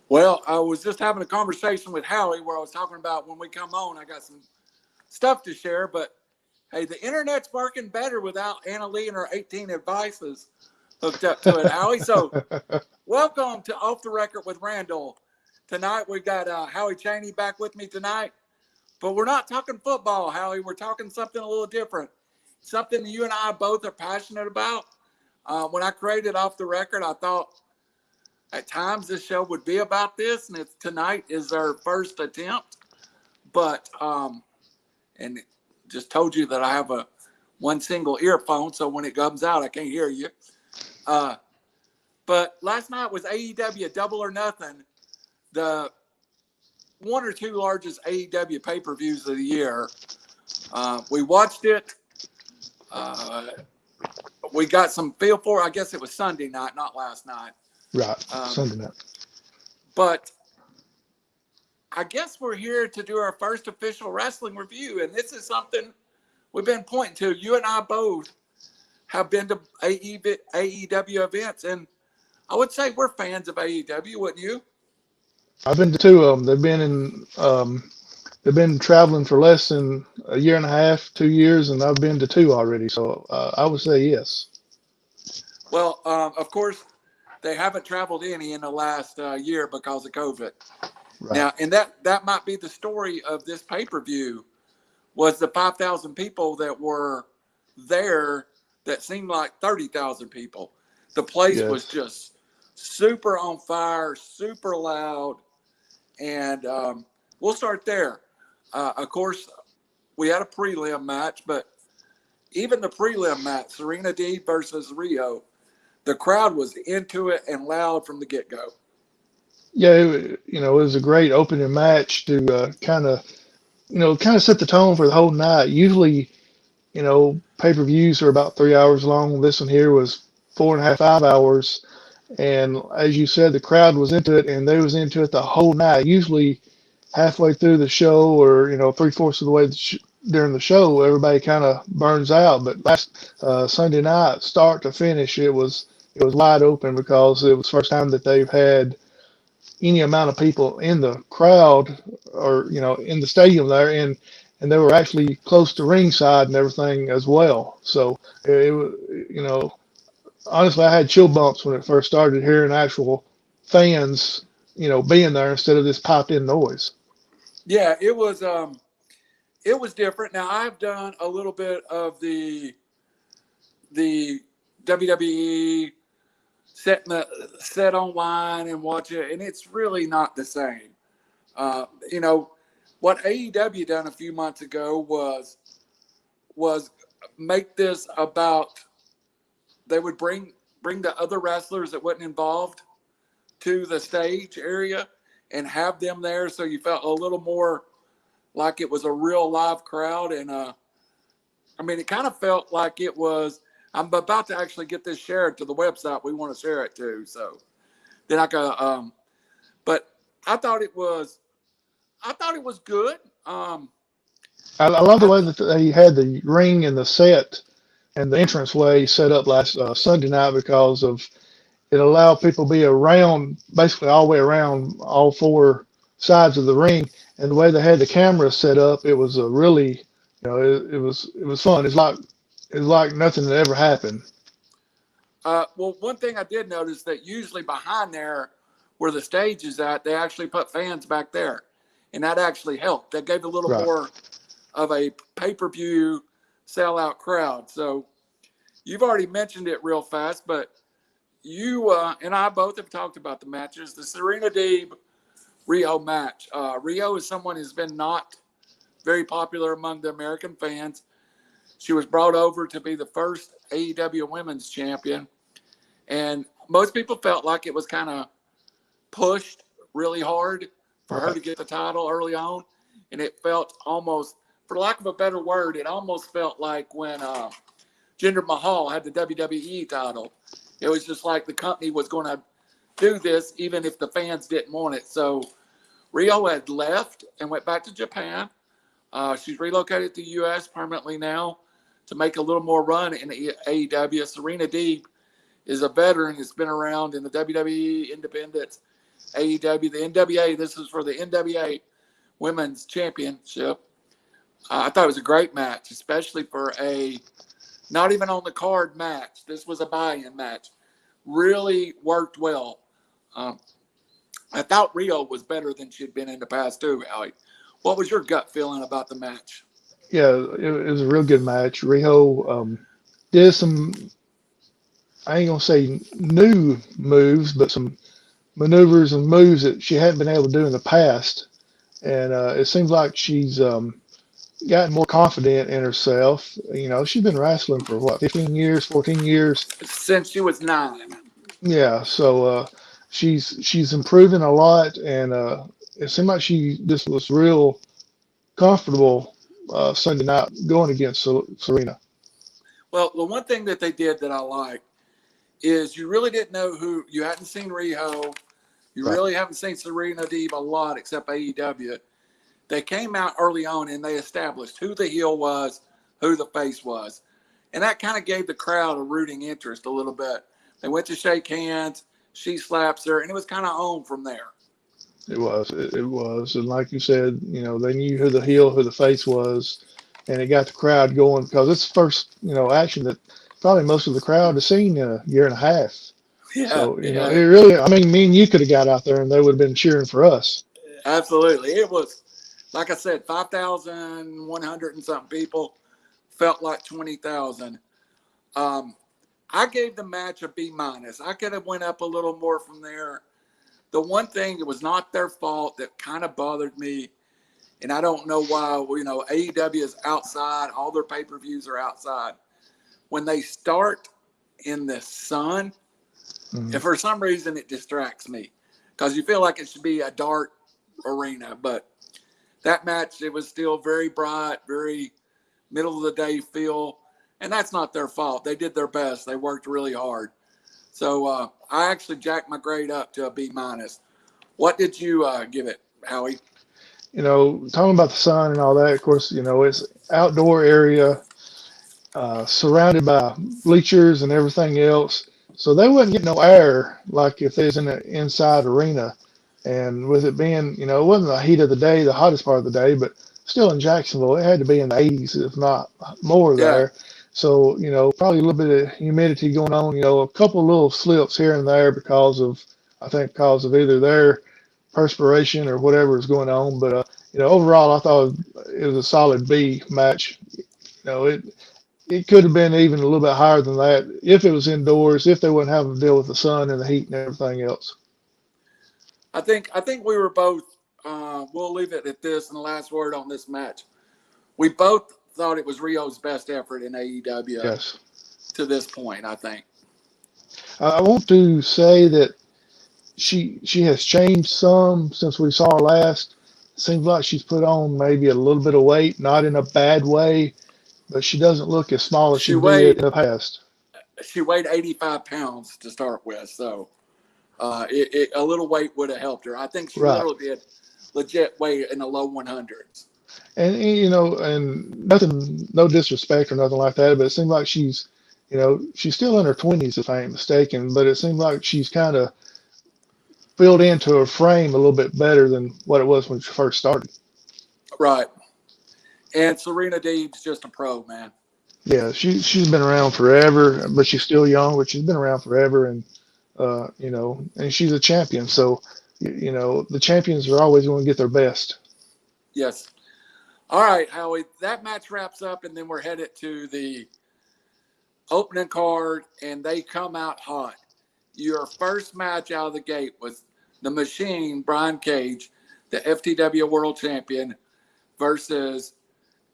Well, I was just having a conversation with Howie where I was talking about when we come on, I got some stuff to share, but hey, the internet's working better without Anna Lee and her 18 advices hooked up to it, Howie. So welcome to Off the Record with Randall. Tonight we got Howie Chaney back with me tonight, but we're not talking football, Howie. We're talking something a little different, something you and I both are passionate about. When I created Off the Record, I thought at times this show would be about this, and tonight is our first attempt. But and just told you that I have one single earphone, so when it comes out, I can't hear you. But last night was AEW Double or Nothing, the one or two largest AEW pay-per-views of the year. We watched it. We got some feel for it. I guess it was Sunday night, not last night. Right, Sunday night. But I guess we're here to do our first official wrestling review, and this is something we've been pointing to. You and I both have been to AEW events, and I would say we're fans of AEW, wouldn't you? I've been to two of them. They've been traveling for less than a year and a half, 2 years, and I've been to two already. So I would say yes. Well, of course, they haven't traveled any in the last year because of COVID. Right. Now, and that might be the story of this pay-per-view, was the 5,000 people that were there that seemed like 30,000 people. The place was just super on fire, super loud, and we'll start there. Of course, we had a prelim match, but even the prelim match, Serena Deeb versus Rio, the crowd was into it and loud from the get-go. Yeah, it was a great opening match to kind of set the tone for the whole night. Usually, pay-per-views are about 3 hours long. This one here was 4.5, 5 hours. And as you said, the crowd was into it, and they was into it the whole night. Usually halfway through the show or, 3/4 of the way during the show, everybody kind of burns out. But last Sunday night, start to finish, it was wide open because it was the first time that they've had any amount of people in the crowd or, in the stadium there. And they were actually close to ringside and everything as well. So it was, honestly, I had chill bumps when it first started hearing actual fans, being there instead of this piped in noise. Yeah, it was different. Now I've done a little bit of the WWE set online and watch it, and it's really not the same. What AEW done a few months ago was make this about, they would bring the other wrestlers that wasn't involved to the stage area and have them there, so you felt a little more like it was a real live crowd. And it kind of felt like it was. I'm about to actually get this shared to the website we want to share it to, so then I can. But I thought it was good. I love the way that they had the ring and the set and the entranceway set up last Sunday night, because of it allowed people to be around, basically all the way around all four sides of the ring. And the way they had the camera set up, it was a really, it was fun. It's like nothing that ever happened. Well, one thing I did notice that usually behind there, where the stage is at, they actually put fans back there, and that actually helped. That gave a little more of a pay-per-view sellout crowd. So you've already mentioned it real fast, but you and I both have talked about the matches. The Serena Deeb Rio match. Rio is someone who's been not very popular among the American fans. She was brought over to be the first AEW Women's Champion, and most people felt like it was kind of pushed really hard for her to get the title early on, and it felt almost, for lack of a better word, it almost felt like when Jinder Mahal had the WWE title. It was just like the company was going to do this even if the fans didn't want it. So Rio had left and went back to Japan. She's relocated to the U.S. permanently now to make a little more run in AEW. Serena Deeb is a veteran. Has been around in the WWE, independents, AEW, the NWA. This is for the NWA Women's Championship. I thought it was a great match, especially for a not even on the card match. This was a buy-in match. Really worked well. I thought Rio was better than she'd been in the past too, Howie. What was your gut feeling about the match? Yeah, it was a real good match. Riho did some, I ain't gonna say new moves, but some maneuvers and moves that she hadn't been able to do in the past. And it seems like she's gotten more confident in herself. You know, she's been wrestling for what, 15 years, 14 years. Since she was 9. Yeah, so she's improving a lot, and it seemed like she just was real comfortable Sunday night going against Serena. Well, the one thing that they did that I liked is you really didn't know who, you hadn't seen Riho. You Right. really haven't seen Serena Deeb a lot except AEW. They came out early on and they established who the heel was, who the face was. And that kind of gave the crowd a rooting interest a little bit. They went to shake hands. She slaps her, and it was kind of on from there. It was, it was, and like you said, you know, they knew who the heel, who the face was, and it got the crowd going because it's the first, you know, action that probably most of the crowd has seen in a year and a half. Yeah, So, you know, yeah, it really, I mean, me and you could have got out there and they would have been cheering for us. absolutely. It was, like I said, 5,100 and something people. Felt like 20,000. I gave the match a B minus. I could have went up a little more from there. The one thing, it was not their fault, that kind of bothered me, and I don't know why. You know, AEW is outside. All their pay-per-views are outside. When they start in the sun, Mhm. and for some reason it distracts me because you feel like it should be a dark arena. But that match, it was still very bright, very middle of the day feel, and that's not their fault. They did their best. They worked really hard. So I actually jacked my grade up to a B minus. What did you give it, Howie? You know, talking about the sun and all that, of course, you know, it's outdoor area, surrounded by bleachers and everything else. So they wouldn't get no air like if they was in an inside arena. And with it being, you know, it wasn't the heat of the day, the hottest part of the day, but still in Jacksonville, it had to be in the 80s, if not more Yeah, there. So, you know, probably a little bit of humidity going on, you know, a couple of little slips here and there because of, I think, because of either their perspiration or whatever is going on. But, you know, overall, I thought it was a solid B match. You know, it could have been even a little bit higher than that if it was indoors, if they wouldn't have to deal with the sun and the heat and everything else. I think we were both. We'll leave it at this. And the last word on this match, we both thought it was Rio's best effort in AEW Yes. to this point. I think. I want to say that she has changed some since we saw her last. Seems like she's put on maybe a little bit of weight, not in a bad way, but she doesn't look as small as She she did in weighed the past. 85 pounds to start with, so a little weight would have helped her. I think she Right. literally did legit weight in the low 100s. And you know, and nothing, no disrespect or nothing like that, but it seems like she's, you know, she's still in her 20s if I ain't mistaken, but it seems like she's kind of filled into her frame a little bit better than what it was when she first started. Right. And Serena Deeb's just a pro, man. Yeah, she's been around forever, but she's still young, but she's been around forever, and you know, and she's a champion. So, you know, the champions are always going to get their best. Yes. All right, Howie. That match wraps up, and then we're headed to the opening card, and they come out hot. Your first match out of the gate was the Machine, Brian Cage, the FTW World Champion, versus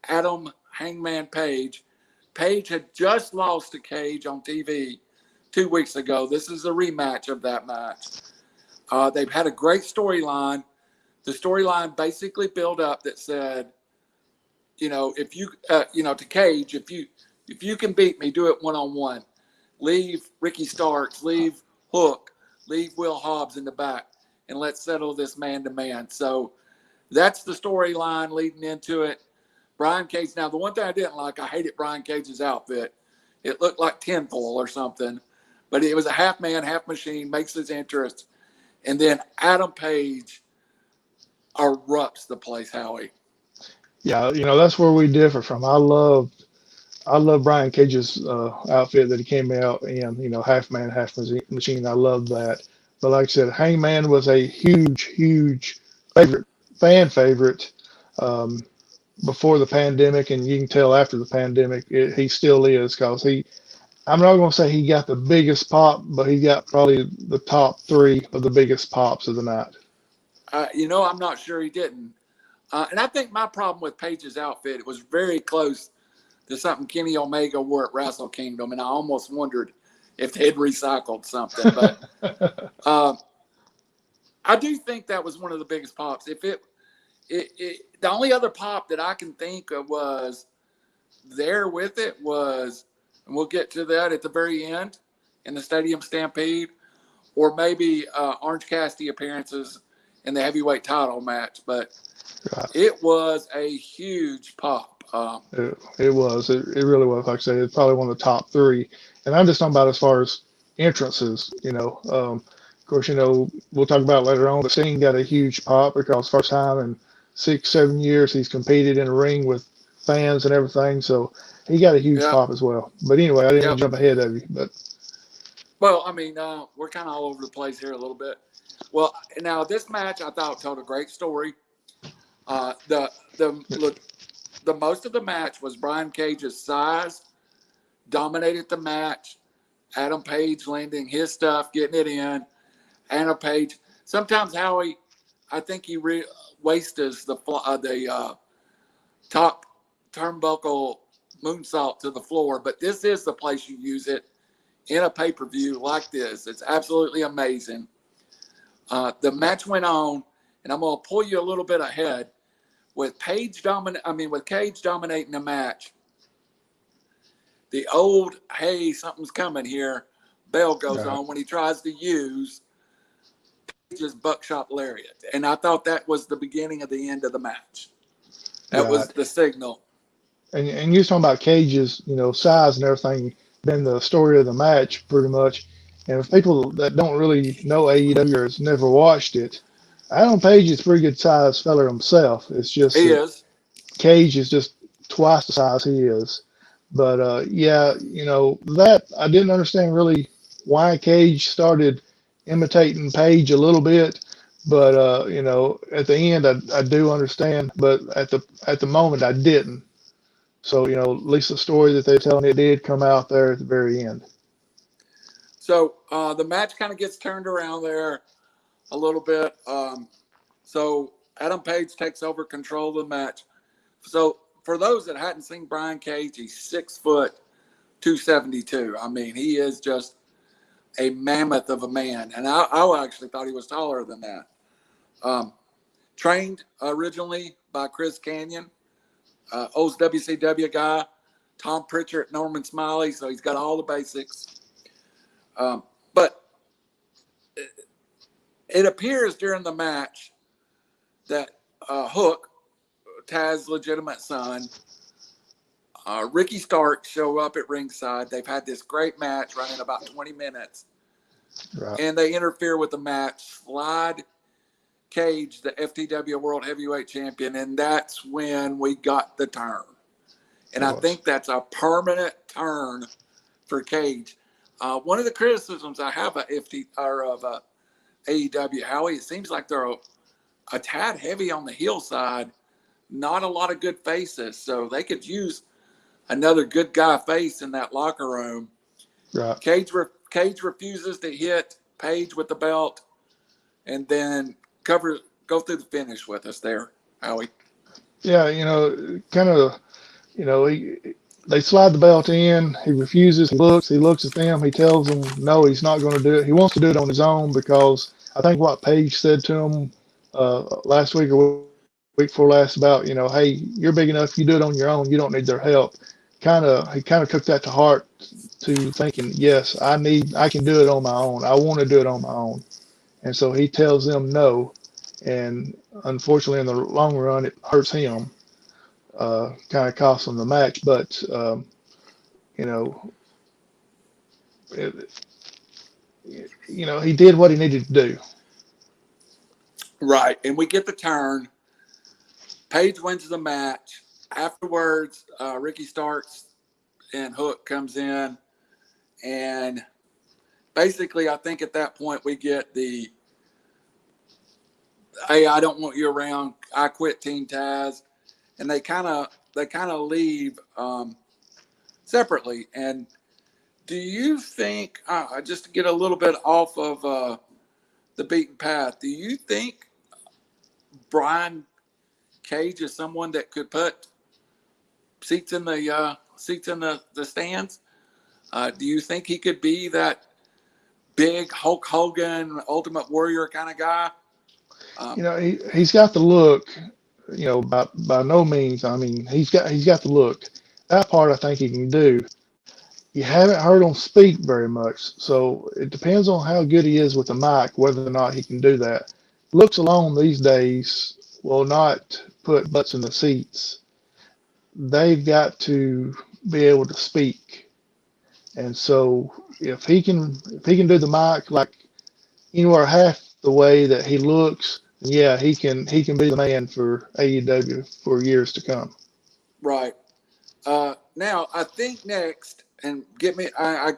Adam Hangman Page. Page had just lost to Cage on TV 2 weeks ago. This is a rematch of that match. They've had a great storyline. The storyline basically built up that said, you know, if you, you know, to Cage, if you can beat me, do it one-on-one. Leave Ricky Starks, leave Hook, leave Will Hobbs in the back, and let's settle this man-to-man. So that's the storyline leading into it. Brian Cage. Now, the one thing I didn't like, I hated Brian Cage's outfit. It looked like tinfoil or something, but it was a half man, half machine, makes his entrance. And then Adam Page erupts the place, Howie. Yeah, that's where we differ from. I love Brian Cage's outfit that he came out in, half man, half machine. I love that. But like I said, Hangman was a huge, huge fan favorite um, before the pandemic, and you can tell after the pandemic, he still is because I'm not going to say he got the biggest pop, but he got probably the top three of the biggest pops of the night. I'm not sure he didn't. And I think my problem with Page's outfit, it was very close to something Kenny Omega wore at Wrestle Kingdom, and I almost wondered if they'd recycled something. But I do think that was one of the biggest pops. If the only other pop that I can think of was there with it was, and we'll get to that at the very end in the Stadium Stampede, or maybe Orange Cassidy appearances in the heavyweight title match. But it was a huge pop. It was. It really was. Like I said, it's probably one of the top three. And I'm just talking about as far as entrances. Of course, we'll talk about it later on. But Sting got a huge pop because first time in 6-7 years he's competed in a ring with fans and everything. So he got a huge pop as well. But anyway, I didn't jump ahead of you. Well, I mean, we're kind of all over the place here a little bit. Well, now this match I thought told a great story. The most of the match was Brian Cage's size, dominated the match. Adam Page landing his stuff, getting it in. Adam Page. Sometimes Howie, I think he wastes the top turnbuckle moonsault to the floor, but this is the place you use it in a pay-per-view like this. It's absolutely amazing. The match went on, and I'm going to pull you a little bit ahead. With Cage dominating the match, the old "hey, something's coming here" bell goes on when he tries to use Page's buckshot lariat, and I thought that was the beginning of the end of the match. That was the signal. And you're talking about Cage's, size and everything, been the story of the match pretty much. And if people that don't really know AEW or has never watched it, Adam Page is a pretty good sized fella himself. It's just he is. Cage is just twice the size he is. But that I didn't understand really why Cage started imitating Page a little bit. But at the end I do understand. But at the moment I didn't. So at least the story that they're telling, it did come out there at the very end. So the match kind of gets turned around there a little bit. So Adam Page takes over control of the match. So for those that hadn't seen Brian Cage, he's 6 foot 272. I mean, he is just a mammoth of a man. And I actually thought he was taller than that. Trained originally by Chris Kanyon, old WCW guy, Tom Pritchard, Norman Smiley. So he's got all the basics. But it appears during the match that Hook, Taz's legitimate son, Ricky Stark show up at ringside. They've had this great match running about 20 minutes. Right. And they interfere with the match, slide Cage, the FTW World Heavyweight Champion, and that's when we got the turn. And I think that's a permanent turn for Cage. One of the criticisms I have of AEW, Howie, it seems like they're a tad heavy on the heel side. Not a lot of good faces, so they could use another good guy face in that locker room. Right. Cage refuses to hit Page with the belt, and then go through the finish with us there, Howie. Yeah, they slide the belt in. He refuses. He looks at them. He tells them, no, he's not going to do it. He wants to do it on his own because I think what Page said to him last week or week before last about, hey, you're big enough. You do it on your own. You don't need their help. He kind of took that to heart to thinking, yes, I can do it on my own. I want to do it on my own. And so he tells them no. And unfortunately, in the long run, it hurts him. Kind of cost him the match, but he did what he needed to do. Right. And we get the turn. Paige wins the match. Afterwards, Ricky Starks and Hook comes in. And basically, I think at that point we get the, hey, I don't want you around. I quit Team Taz. And they kind of leave separately. And do you think, just to get a little bit off of the beaten path, do you think Brian Cage is someone that could put seats in the stands? Do you think he could be that big Hulk Hogan, Ultimate Warrior kind of guy? He's got the look. By no means. I mean, he's got the look. That part I think he can do. You haven't heard him speak very much, so it depends on how good he is with the mic, whether or not he can do that. Looks alone these days will not put butts in the seats. They've got to be able to speak, and so if he can do the mic like anywhere half the way that he looks, yeah, he can be the man for AEW for years to come. Right. Now I think next, and get me, I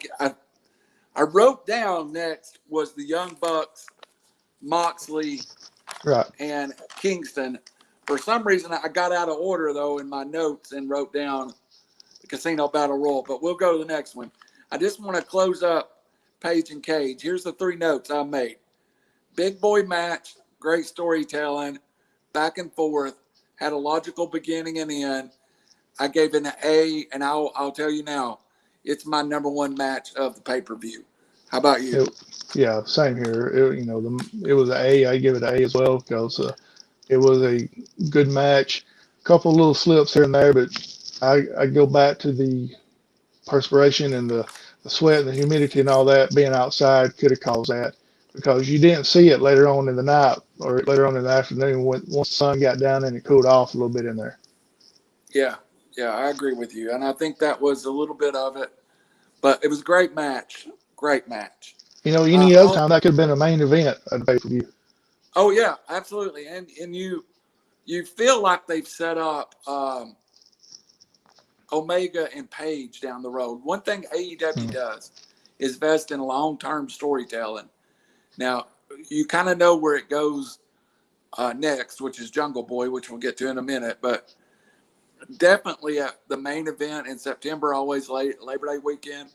wrote down next was the Young Bucks, Moxley, Right. and Kingston. For some reason, I got out of order though in my notes and wrote down the Casino Battle Royal. But we'll go to the next one. I just want to close up Page and Cage. Here's the 3 notes I made: big boy match, great storytelling, back and forth, had a logical beginning and end. I gave it an A, and I'll tell you now, it's my number 1 match of the pay-per-view. How about you? Yeah, same here. It was an A. I give it an A as well because it was a good match. A couple little slips here and there, but I go back to the perspiration and the sweat and the humidity and all that being outside could have caused that, because you didn't see it later on in the night or later on in the afternoon once the sun got down and it cooled off a little bit in there. Yeah, I agree with you. And I think that was a little bit of it. But it was a great match. Great match. Any other time that could have been a main event of the pay-per-view. Oh, yeah, absolutely. And you feel like they've set up Omega and Page down the road. One thing AEW does is invest in long-term storytelling. Now, you kind of know where it goes next, which is Jungle Boy, which we'll get to in a minute. But definitely at the main event in September, always Labor Day weekend,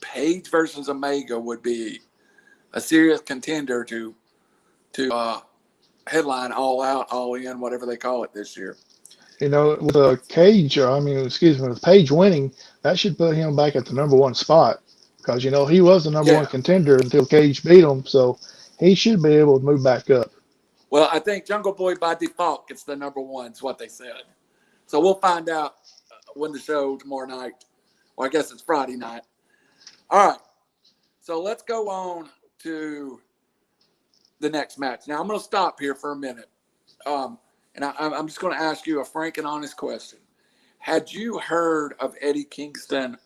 Page versus Omega would be a serious contender to headline All Out, All In, whatever they call it this year. With with Page winning, that should put him back at the number 1 spot, because he was the number 1 contender until Cage beat him, so he should be able to move back up. Well, I think Jungle Boy by default gets the number 1, is what they said. So we'll find out when the show tomorrow night, or I guess it's Friday night. All right, so let's go on to the next match. Now I'm going to stop here for a minute, and I'm just going to ask you a frank and honest question. Had you heard of Eddie Kingston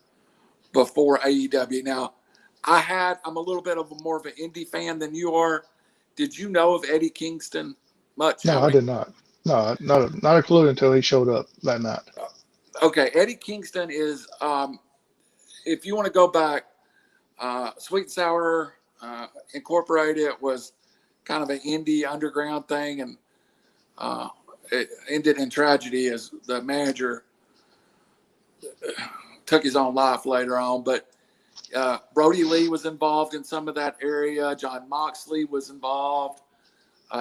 before AEW? Now, I'm a little bit of more of an indie fan than you are. Did you know of Eddie Kingston much? No, I did not. No, not a clue until he showed up that night. Okay, Eddie Kingston is, if you want to go back, Sweet and Sour Incorporated was kind of an indie underground thing, and it ended in tragedy as the manager took his own life later on. But Brody Lee was involved in some of that area. John Moxley was involved.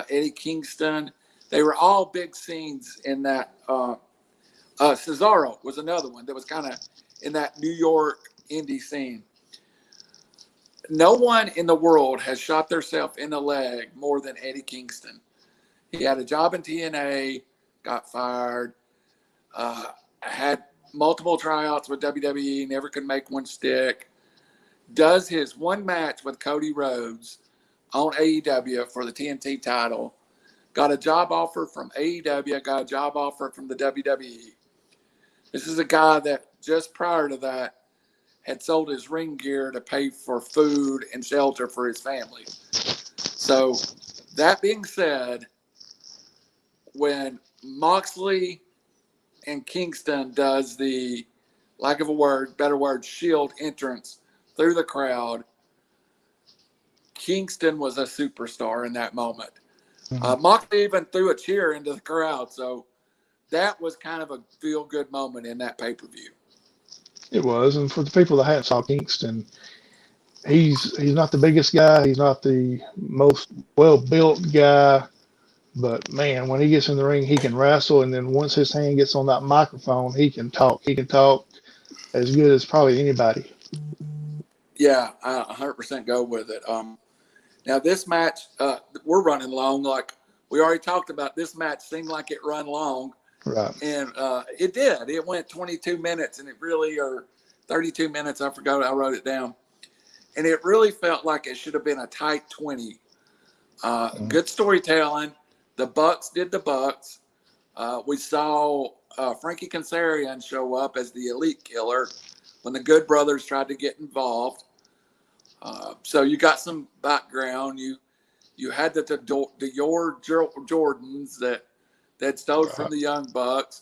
Eddie Kingston. They were all big scenes in that. Cesaro was another one that was kind of in that New York indie scene. No one in the world has shot themselves in the leg more than Eddie Kingston. He had a job in TNA, got fired, had multiple tryouts with WWE, never could make one stick. Does his one match with Cody Rhodes on AEW for the TNT title, got a job offer from AEW, got a job offer from the WWE. This is a guy that just prior to that had sold his ring gear to pay for food and shelter for his family. So That being said, when Moxley and Kingston does the, lack of a word, better word, Shield entrance through the crowd, Kingston was a superstar in that moment. Moxley even threw a cheer into the crowd, so that was kind of a feel-good moment in that pay-per-view. It was, and for the people that hadn't saw Kingston, he's not the biggest guy, he's not the most well-built guy, but man, when he gets in the ring, he can wrestle, and then once his hand gets on that microphone, he can talk. He can talk as good as probably anybody. Yeah, I 100% go with it. Now, this match, we're running long. Like we already talked about, this match seemed like it run long. Right. And it did. It went 22 minutes, and it really, or 32 minutes, I forgot, I wrote it down. And it really felt like it should have been a tight 20. Good storytelling. The Bucks did the Bucks. We saw Frankie Kazarian show up as the Elite Killer when the Good Brothers tried to get involved. So you got some background. You had the Jordans that stole from the Young Bucks.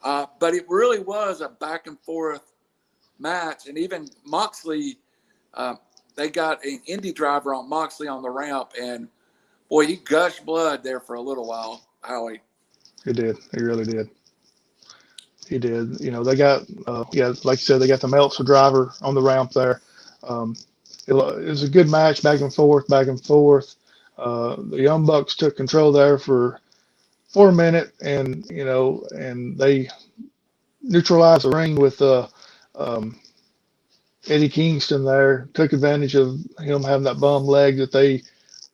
But it really was a back and forth match. And even Moxley, they got an indie driver on Moxley on the ramp, and boy, he gushed blood there for a little while, Howie. He did. He really did. He did. You know, they got, like you said, they got the Meltzer driver on the ramp there. It was a good match, back and forth, back and forth. The Young Bucks took control there for a minute, and and they neutralized the ring with Eddie Kingston there. Took advantage of him having that bum leg that they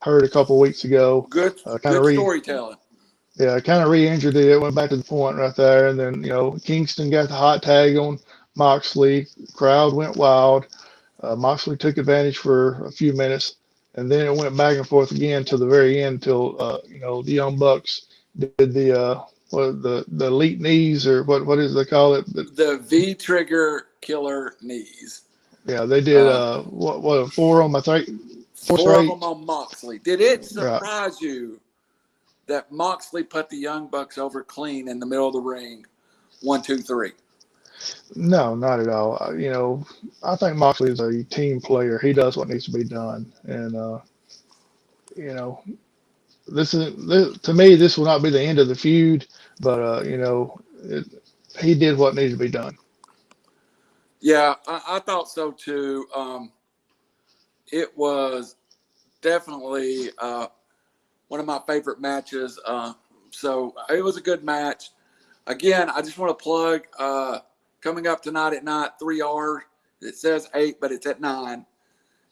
heard a couple weeks ago. Good storytelling. Yeah, kind of re-injured it. It went back to the point right there, and then Kingston got the hot tag on Moxley. Crowd went wild. Moxley took advantage for a few minutes, and then it went back and forth again to the very end until the Young Bucks did the elite knees, or what is they call it? The V-trigger killer knees. Yeah, they did four on my three. Four of them on Moxley. Did it surprise you that Moxley put the Young Bucks over clean in the middle of the ring? 1, 2, 3. No, not at all. I think Moxley is a team player. He does what needs to be done, and to me, this will not be the end of the feud, but he did what needed to be done. Yeah, I thought so too. It was definitely one of my favorite matches. So it was a good match. Again, I just want to plug coming up tonight at night, 3R. It says 8, but it's at 9.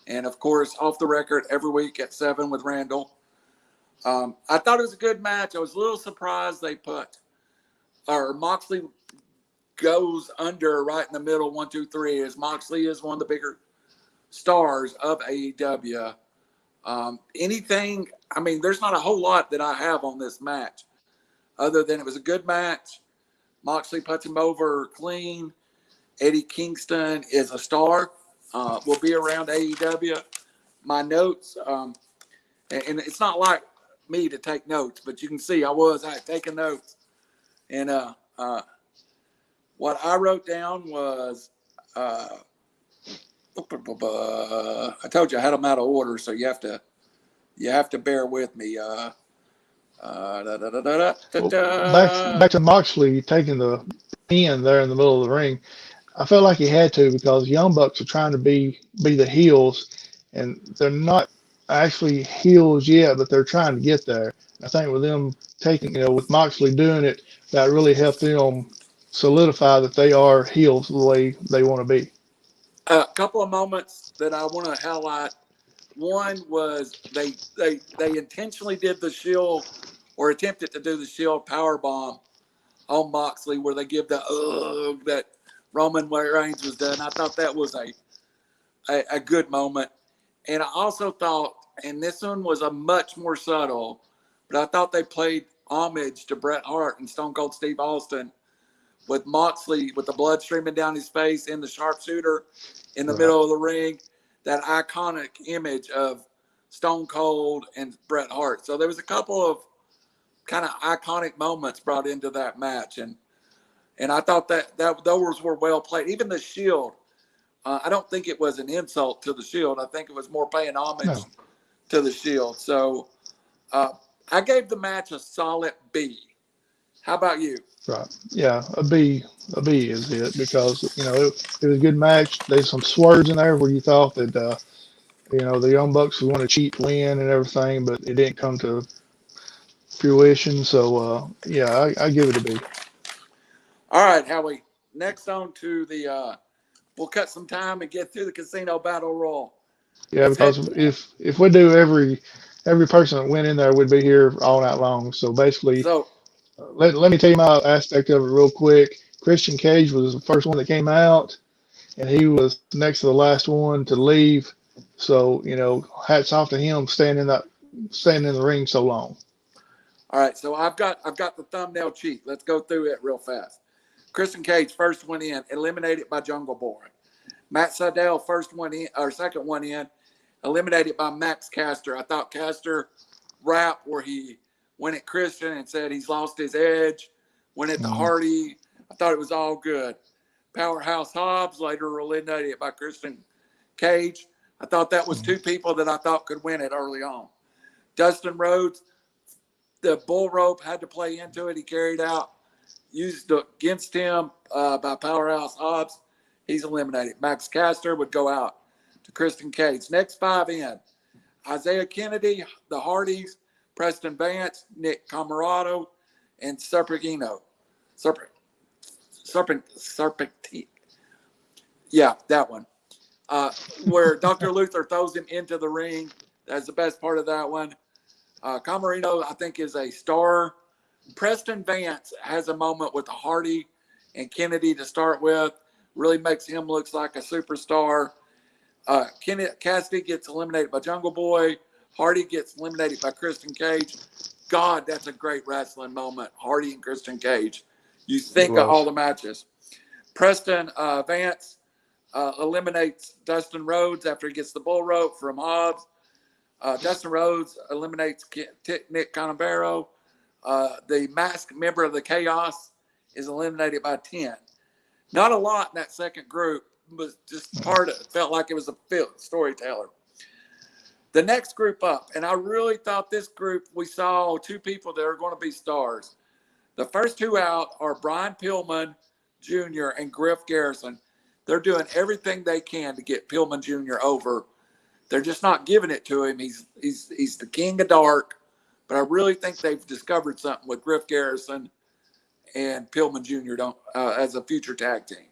And, of course, Off the Record every week at 7 with Randall. I thought it was a good match. I was a little surprised they Moxley goes under right in the middle, 1, 2, 3, as Moxley is one of the bigger stars of AEW. There's not a whole lot that I have on this match other than it was a good match. Moxley puts him over clean. Eddie Kingston is a star. Will be around AEW. My notes, and it's not like me to take notes, but you can see I was taking notes. And what I wrote down was, I told you I had them out of order, so you have to bear with me. Back to Moxley taking the pin there in the middle of the ring. I felt like he had to, because Young Bucks are trying to be the heels, and they're not actually heels yet, but they're trying to get there. I think with them taking, with Moxley doing it, that really helped them solidify that they are heels the way they want to be. A couple of moments that I want to highlight. One was they intentionally did the Shield, or attempted to do the Shield power bomb on Moxley, where they give the that Roman Reigns was done. I thought that was a good moment. And I also thought, and this one was a much more subtle, but I thought they played homage to Bret Hart and Stone Cold Steve Austin with Moxley with the blood streaming down his face in the sharpshooter in the middle of the ring. That iconic image of Stone Cold, and Bret Hart. So there was a couple of kind of iconic moments brought into that match, and I thought that those were well played. Even the Shield, I don't think it was an insult to the Shield. I think it was more paying homage to the Shield. So I gave the match a solid B. How about you? Right. Yeah, a B. A B is it because it was a good match. There's some swerves in there where you thought that the Young Bucks would want to cheat win and everything, but it didn't come to fruition. So yeah, I give it a B. All right, Howie. Next on to the we'll cut some time and get through the Casino Battle Royal. Yeah, because if we do every person that went in there would be here all night long. So basically, So let me tell you my aspect of it real quick. Christian Cage was the first one that came out, and he was next to the last one to leave. So hats off to him staying in the ring so long. all right, so I've got the thumbnail cheat. Let's go through it real fast. Christian Cage first one in, eliminated by Jungle Boy. Matt Sydal second one in, eliminated by Max Caster. I thought Caster rap where he went at Christian and said he's lost his edge, went at the Hardy. I thought it was all good. Powerhouse Hobbs later eliminated by Christian Cage. I thought that was two people that I thought could win it early on. Dustin Rhodes, the bull rope had to play into it. He carried out, used against him by Powerhouse Hobbs. He's eliminated. Max Caster would go out to Christian Cage. Next five in, Isaiah Kennedy, the Hardys, Preston Vance, Nick Camarado, and Serpentino. Serpentino. Yeah, that one. Where Dr. Luther throws him into the ring. That's the best part of that one. Camarino, I think, is a star. Preston Vance has a moment with the Hardy and Kennedy to start with. Really makes him look like a superstar. Cassidy gets eliminated by Jungle Boy. Hardy gets eliminated by Christian Cage. God, that's a great wrestling moment. Hardy and Christian Cage. You think of all the matches. Preston Vance eliminates Dustin Rhodes after he gets the bull rope from Hobbs. Dustin Rhodes eliminates Nick Canavero. The masked member of the Chaos is eliminated by 10. Not a lot in that second group, but just felt like it was a storyteller. The next group up, and I really thought this group, we saw two people that are going to be stars. The first two out are Brian Pillman Jr. and Griff Garrison. They're doing everything they can to get Pillman Jr. over. They're just not giving it to him. He's the king of dark, but I really think they've discovered something with Griff Garrison and Pillman Jr. As a future tag team.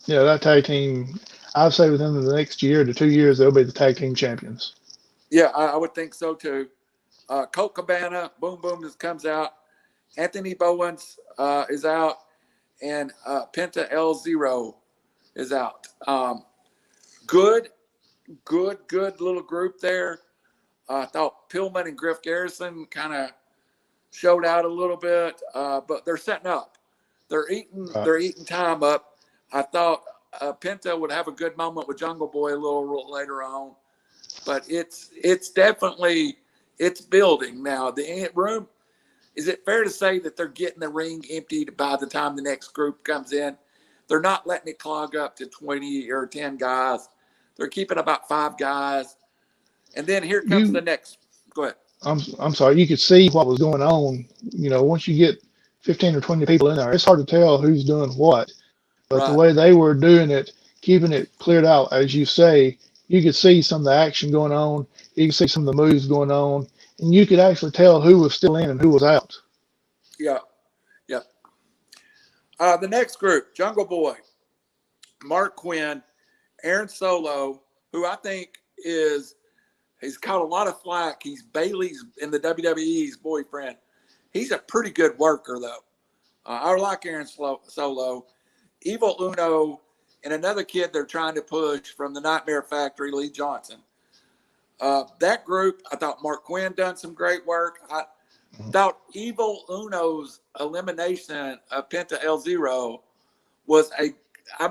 Yeah, that tag team, I'd say within the next year to 2 years, they'll be the tag team champions. Yeah, I would think so too. Colt Cabana, Boom Boom just comes out. Anthony Bowens is out, and Penta L0 is out. Good little group there. I thought Pillman and Griff Garrison kind of showed out a little bit, but they're setting up. They're eating time up. I thought Penta would have a good moment with Jungle Boy a little later on, but it's definitely building now. The room, is it fair to say that they're getting the ring emptied by the time the next group comes in? They're not letting it clog up to 20 or 10 guys. They're keeping about 5 guys. And then here comes the next. Go ahead. I'm sorry. You could see what was going on. Once you get 15 or 20 people in there, it's hard to tell who's doing what. But the way they were doing it, keeping it cleared out, as you say, you could see some of the action going on. You could see some of the moves going on. And you could actually tell who was still in and who was out. Yeah. The next group, Jungle Boy, Mark Quinn, Aaron Solo, who I think he's caught a lot of flack. He's Bailey's in the WWE's boyfriend. He's a pretty good worker, though. I like Aaron Solo. Evil Uno, and another kid they're trying to push from the Nightmare Factory, Lee Johnson. That group, I thought Mark Quinn done some great work. I thought Evil Uno's elimination of Penta L0 was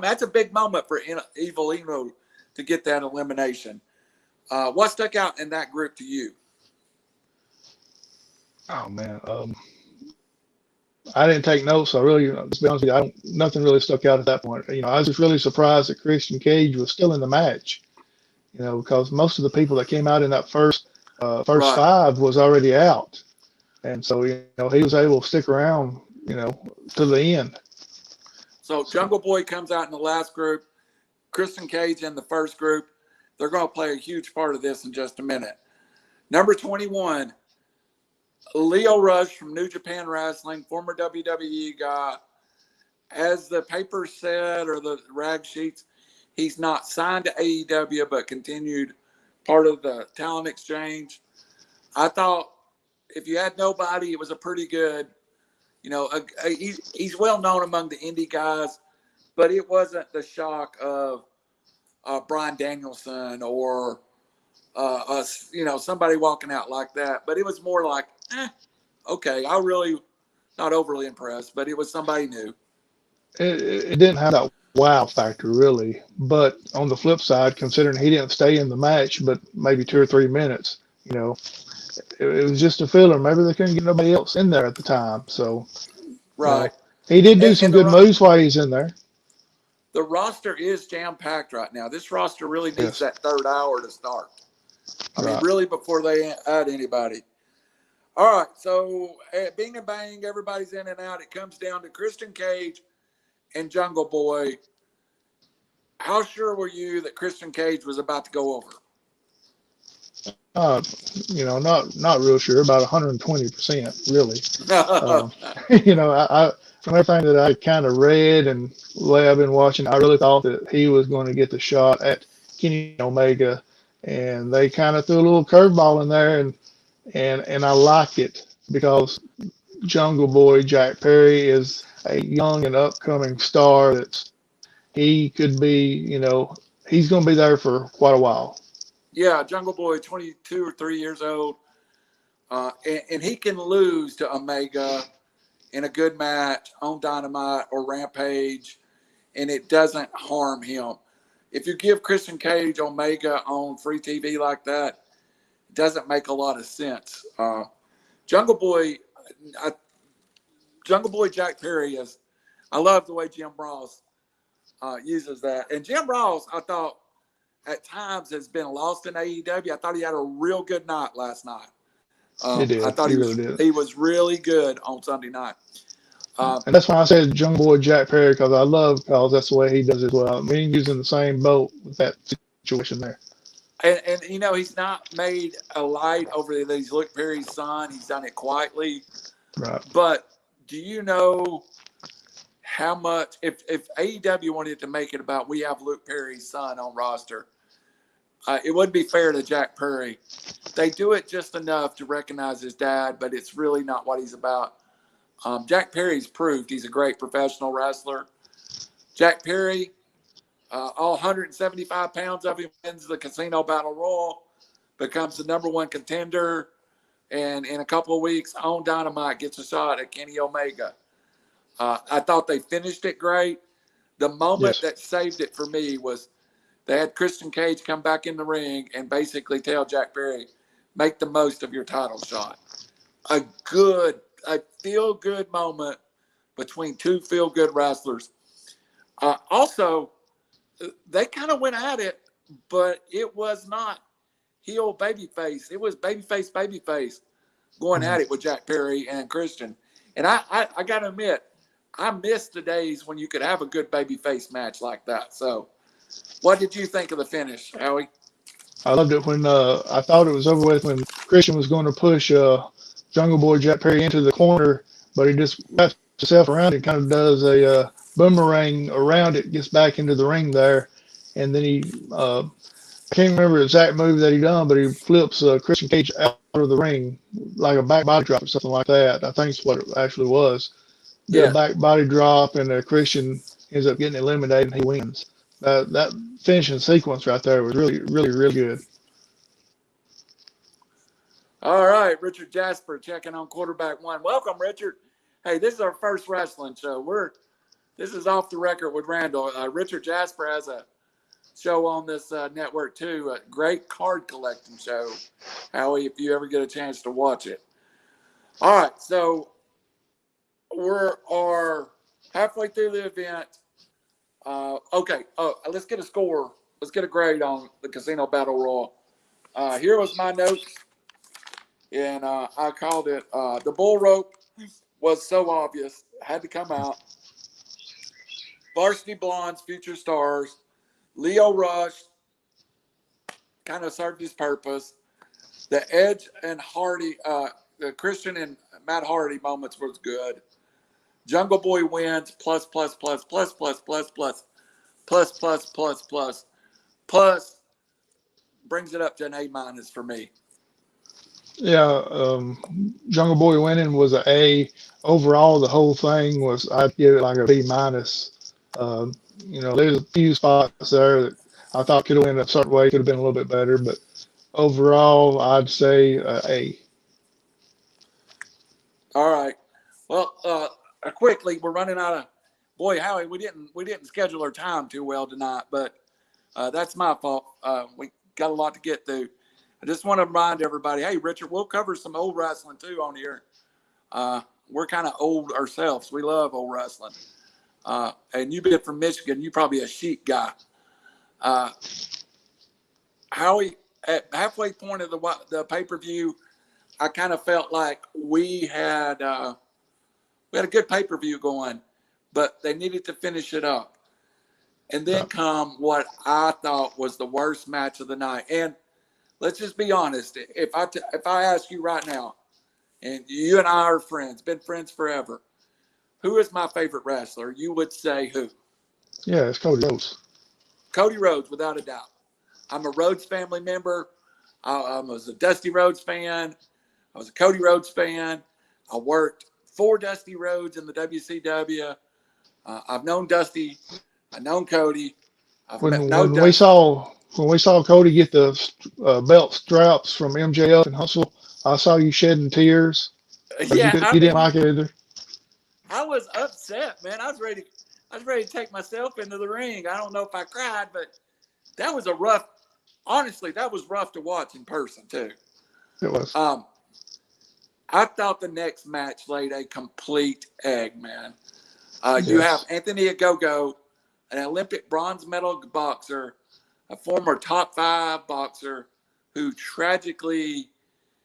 that's a big moment for Evil Uno to get that elimination. What stuck out in that group to you? Oh man, I didn't take notes. So really, to be honest with you, nothing really stuck out at that point. I was just really surprised that Christian Cage was still in the match. Because most of the people that came out in that first Right. five was already out, and so he was able to stick around, to the end. So Jungle Boy comes out in the last group. Christian Cage in the first group. They're going to play a huge part of this in just a minute. Number 21, Leo Rush from New Japan Wrestling, former WWE guy. As the paper said, or the rag sheets, he's not signed to AEW, but continued part of the talent exchange. I thought if you had nobody, it was a pretty good, he's well known among the indie guys, but it wasn't the shock of Bryan Danielson or somebody walking out like that. But it was more like, okay, I really not overly impressed, but it was somebody new. It didn't have that wow factor really, but on the flip side, considering he didn't stay in the match, but maybe 2 or 3 minutes, it was just a filler. Maybe they couldn't get nobody else in there at the time. So, Right. He did do some And good moves while he's in there. The roster is jam-packed right now. This roster really needs Yes. that third hour to start. I mean, Right. really before they add anybody. All right, so at Bing and Bang, everybody's in and out. It comes down to Christian Cage and Jungle Boy. How sure were you that Christian Cage was about to go over? Not real sure, about 120%, really. From everything that I kind of read and the way I've been watching, I really thought that he was going to get the shot at Kenny Omega, and they kind of threw a little curveball in there, and I like it because Jungle Boy Jack Perry is a young and upcoming star he could be, he's going to be there for quite a while. Yeah, Jungle Boy, 22 or 3 years old, and he can lose to Omega in a good match on Dynamite or Rampage, and it doesn't harm him. If you give Christian Cage Omega on free TV like that, it doesn't make a lot of sense. Jungle Boy Jack Perry is, I love the way Jim Ross uses that. And Jim Ross, I thought, at times has been lost in AEW. I thought he had a real good night last night. He did. I thought he really did. He was really good on Sunday night. And that's why I said Jungle Boy Jack Perry, because that's the way he does it as well. I mean, he's in the same boat with that situation there. And he's not made a light over that he's Luke Perry's son. He's done it quietly. Right. But do you know how much, if AEW wanted to make it about we have Luke Perry's son on roster, it wouldn't be fair to Jack Perry. They do it just enough to recognize his dad, but it's really not what he's about. Jack Perry's proved he's a great professional wrestler. Jack Perry, all 175 pounds of him, wins the Casino Battle Royal, becomes the number one contender, and in a couple of weeks on Dynamite gets a shot at Kenny Omega. I thought they finished it great. The moment that saved it for me was they had Christian Cage come back in the ring and basically tell Jack Perry, make the most of your title shot. A feel-good moment between two feel-good wrestlers. Also, they kind of went at it, but it was not heel babyface. It was babyface going at it with Jack Perry and Christian. And I got to admit, I miss the days when you could have a good babyface match like that. So what did you think of the finish, Howie? I loved it when I thought it was over with when Christian was going to push Jungle Boy Jack Perry into the corner, but he just wraps himself around it, kind of does a boomerang around it, gets back into the ring there, and then he I can't remember the exact move that he done, but he flips Christian Cage out of the ring like a back body drop or something like that. I think it's what it actually was. Did a back body drop, and Christian ends up getting eliminated, and he wins. That finishing sequence right there was really, really, really good. All right, Richard Jasper checking on quarterback one. Welcome, Richard. Hey, this is our first wrestling show. This is off the record with Randall. Richard Jasper has a show on this network too. A great card collecting show, Howie, if you ever get a chance to watch it. All right, so we're halfway through the event. Okay, let's get a score. Let's get a grade on the Casino Battle Royal. Here was my notes, and I called it the bull rope was so obvious, had to come out. Varsity Blondes, Future Stars, Leo Rush kind of served his purpose. The Edge and Hardy, the Christian and Matt Hardy moments was good. Jungle Boy wins, plus, brings it up to an A- for me. Yeah, Jungle Boy winning was an A. Overall, the whole thing was, I'd give it like a B minus. There's a few spots there that I thought could have went a certain way, could have been a little bit better, but overall, I'd say A. All right. Well, quickly, we're running out of. Boy, Howie, we didn't schedule our time too well tonight, but that's my fault. We got a lot to get through. I just want to remind everybody, hey, Richard, we'll cover some old wrestling too on here. We're kind of old ourselves. We love old wrestling. And you've been from Michigan. You're probably a Sheik guy. Howie, at halfway point of the pay-per-view, I kind of felt like we had a good pay-per-view going, but they needed to finish it up. And then come what I thought was the worst match of the night. And let's just be honest. If I ask you right now, and you and I are friends, been friends forever, who is my favorite wrestler? You would say who? Yeah, it's Cody Rhodes. Cody Rhodes, without a doubt. I'm a Rhodes family member. I was a Dusty Rhodes fan. I was a Cody Rhodes fan. I worked for Dusty Rhodes in the WCW. I've known Dusty. I've known Cody. When we saw Cody get the belt straps from MJF and Hustle, I saw you shedding tears. Yeah, you didn't like it either. I was upset, man. I was ready to take myself into the ring. I don't know if I cried, but that was honestly, that was rough to watch in person too. It was. I thought the next match laid a complete egg, man. You have Anthony Ogogo, an Olympic bronze medal boxer, a former top 5 boxer who tragically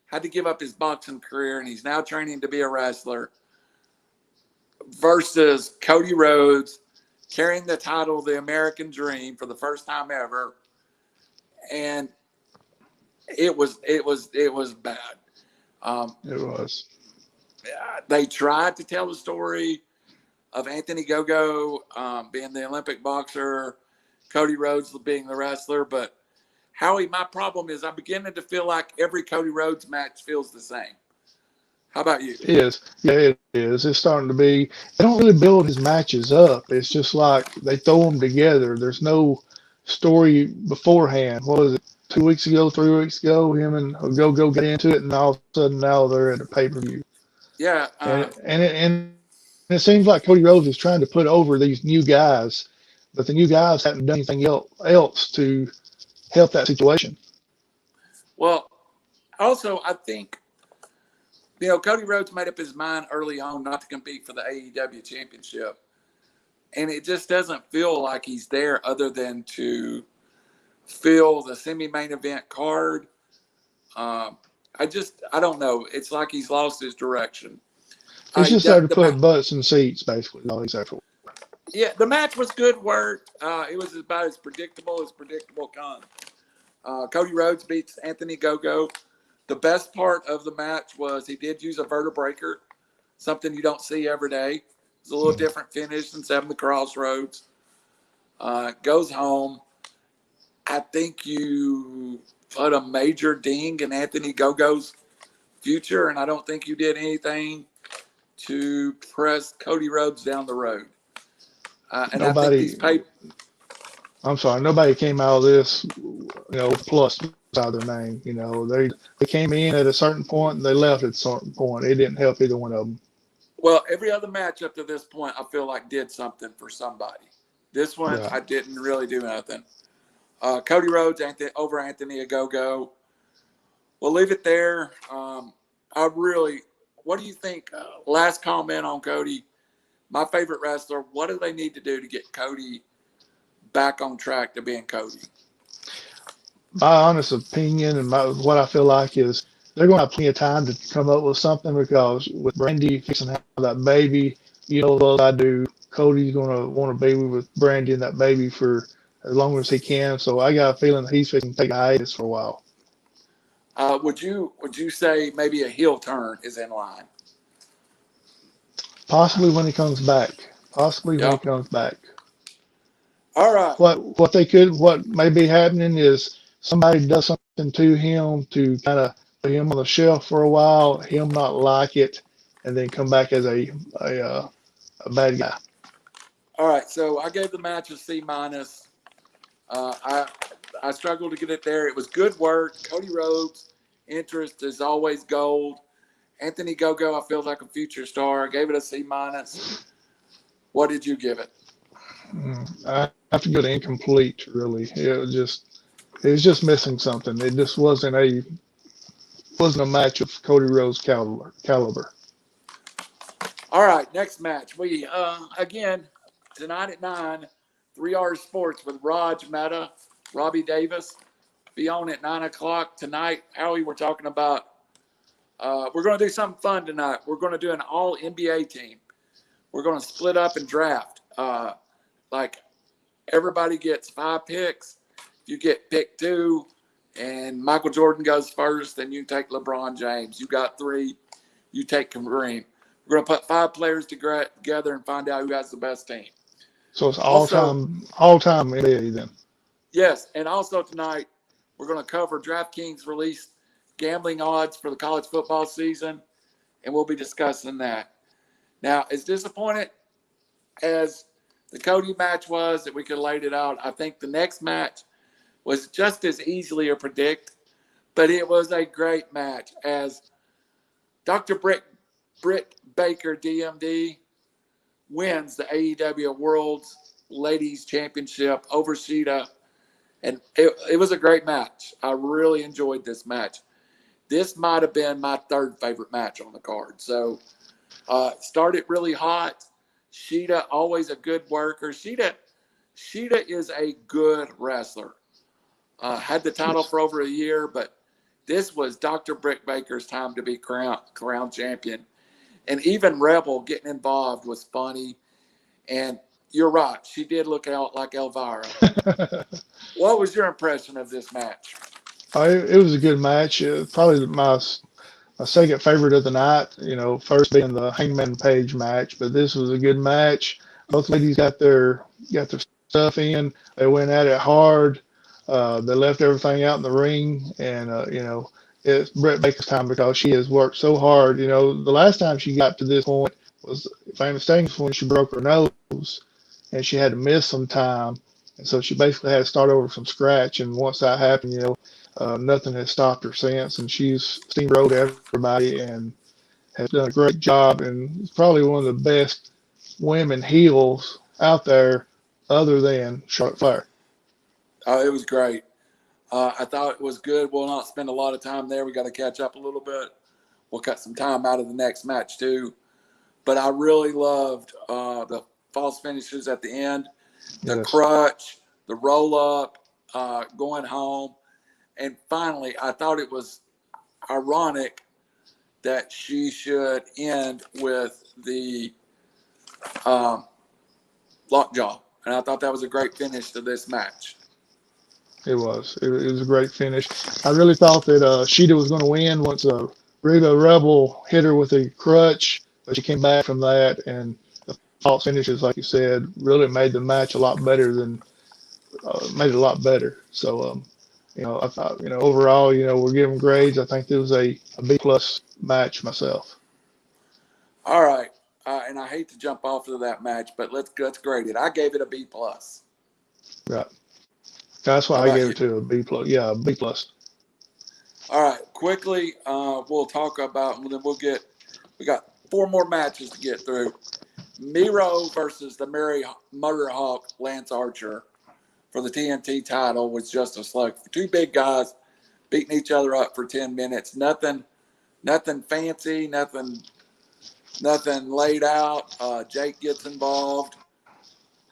had to give up his boxing career, and he's now training to be a wrestler, versus Cody Rhodes carrying the title, the American Dream, for the first time ever. And it was bad. It was. They tried to tell the story of Anthony Gogo being the Olympic boxer, Cody Rhodes being the wrestler. But Howie, my problem is I'm beginning to feel like every Cody Rhodes match feels the same. How about you? It is. Yeah, it is. It's starting to be. They don't really build his matches up. It's just like they throw them together. There's no story beforehand. What was it? 2 weeks ago, 3 weeks ago, him and Go got into it, and all of a sudden now they're at a pay-per-view. Yeah. And it seems like Cody Rhodes is trying to put over these new guys, but the new guys haven't done anything else to help that situation. Well, also, I think, Cody Rhodes made up his mind early on not to compete for the AEW championship. And it just doesn't feel like he's there other than to fill the semi-main event card. I don't know. It's like he's lost his direction. He's just there to put butts in seats, basically. All he's there for. Yeah, the match was good work. It was about as predictable comes. Cody Rhodes beats Anthony Gogo. The best part of the match was he did use a vertebreaker, something you don't see every day. It's a little different finish than 7 the Crossroads. Goes home. I think you put a major ding in Anthony Gogo's future, and I don't think you did anything to press Cody Rhodes down the road. And nobody came out of this, plus by their name. They came in at a certain point and they left at a certain point. It didn't help either one of them. Well, every other match up to this point, I feel like did something for somebody. This one, I didn't really do nothing. Cody Rhodes over Anthony Ogogo. We'll leave it there. What do you think? Last comment on Cody, my favorite wrestler. What do they need to do to get Cody back on track to being Cody? My honest opinion and what I feel like is they're going to have plenty of time to come up with something, because with Brandy fixing to have that baby, as well as I do, Cody's going to want to be with Brandy and that baby for as long as he can. So I got a feeling that he's fixing to take a hiatus for a while. Would you say maybe a heel turn is in line? Possibly when he comes back. Yep. All right. What may be happening is somebody does something to him to kind of put him on the shelf for a while, him not like it, and then come back as a bad guy. All right. So I gave the match a C-. I struggled to get it there. It was good work. Cody Rhodes' interest is always gold. Anthony Ogogo, I feel like a future star. I gave it a C-. What did you give it? I have to go to incomplete, really. It was just missing something. It just wasn't a match of Cody Rhodes' caliber. All right, next match. We again tonight at 9, 3R Sports with Raj Mehta, Robbie Davis. Be on at 9 o'clock tonight. Howie, we're talking about. We're going to do something fun tonight. We're going to do an all NBA team. We're going to split up and draft. Like everybody gets 5 picks. If you get pick 2 and Michael Jordan goes first, then you take LeBron James. You got 3, you take Kareem. We're going to put 5 players together and find out who has the best team. So it's all time NBA then. Yes, and also tonight we're going to cover DraftKings released gambling odds for the college football season, and we'll be discussing that. Now, as disappointed as the Cody match was that we could have laid it out, I think the next match was just as easily to predict, but it was a great match as Dr. Britt Baker, DMD, wins the AEW World's Ladies Championship over Sheeta, and it was a great match. I really enjoyed this match. This might have been my 3rd favorite match on the card. So started really hot. Sheeta, always a good worker. Sheeta is a good wrestler. Had the title for over a year, but this was Dr. Britt Baker's time to be crowned champion. And even Rebel getting involved was funny. And you're right, she did look out like Elvira. What was your impression of this match? It was a good match. Probably my second favorite of the night. First being the Hangman Page match, but this was a good match. Both ladies got their stuff in. They went at it hard. They left everything out in the ring, and it's Britt Baker's time because she has worked so hard. The last time she got to this point was, if I'm mistaken, when she broke her nose, and she had to miss some time, and so she basically had to start over from scratch. And once that happened, nothing has stopped her since, and she's steamrolled everybody and has done a great job, and is probably one of the best women heels out there other than Charlotte Flair. It was great. I thought it was good. We'll not spend a lot of time there. We got to catch up a little bit. We'll cut some time out of the next match too. But I really loved the false finishes at the end, the crutch, the roll up, going home. And finally, I thought it was ironic that she should end with the lockjaw. And I thought that was a great finish to this match. It was. It was a great finish. I really thought that Sheeta was going to win once Reba Rebel hit her with a crutch, but she came back from that, and the false finishes, like you said, really made the match a lot better So, I thought, overall, we're giving grades. I think this was a B+ match myself. All right. And I hate to jump off of that match, but let's grade it. I gave it a B+. Right. That's why I gave it to a B+. Yeah, a B+. All right. Quickly, we'll talk about, and then we got 4 more matches to get through. Miro versus the Murray Hawk, Lance Archer. for the TNT title was just a slug. Two big guys beating each other up for 10 minutes. Nothing fancy, nothing laid out. Jake gets involved.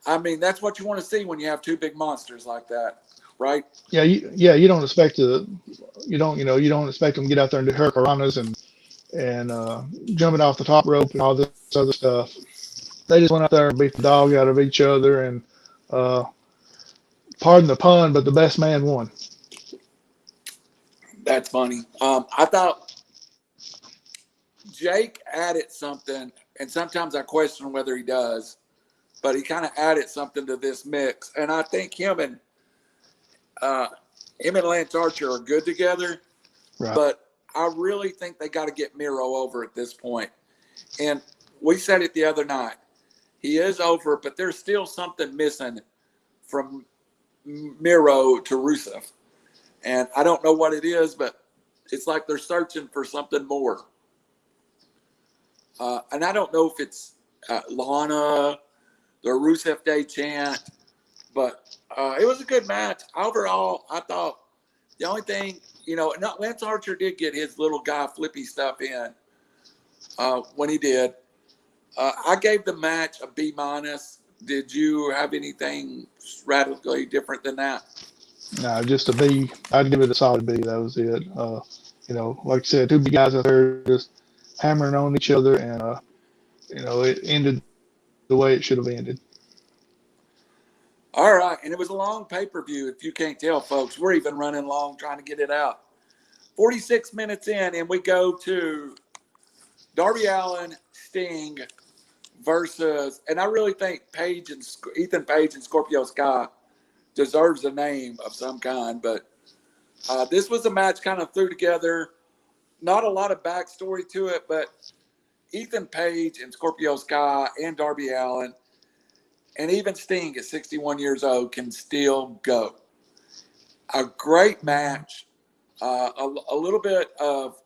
I mean, that's what you want to see when you have two big monsters like that, right? Yeah, you don't expect you don't expect them to get out there and do hurricanranas and jumping off the top rope and all this other stuff. They just went out there and beat the dog out of each other, and pardon the pun, but the best man won. That's funny. I thought Jake added something, and sometimes I question whether he does, but he kind of added something to this mix. And I think him and Lance Archer are good together, Right. But I really think they got to get Miro over at this point. And we said it the other night. He is over, but there's still something missing from Miro to Rusev. And I don't know what it is, but it's like they're searching for something more. And I don't know if it's Lana, the Rusev Day chant, but it was a good match. Overall, I thought the only thing, Lance Archer did get his little guy flippy stuff in when he did. I gave the match a B-. Did you have anything radically different than that? No, just a B. I'd give it a solid B. That was it. Like I said, two big guys out there just hammering on each other, and it ended the way it should have ended. All right, and it was a long pay-per-view. If you can't tell, folks, we're even running long trying to get it out. 46 minutes in, and we go to Darby Allin, Sting versus, and I really think Ethan Page and Scorpio Sky deserves a name of some kind, but this was a match kind of threw together. Not a lot of backstory to it, but Ethan Page and Scorpio Sky and Darby Allin and even Sting at 61 years old can still go. A great match, a little bit of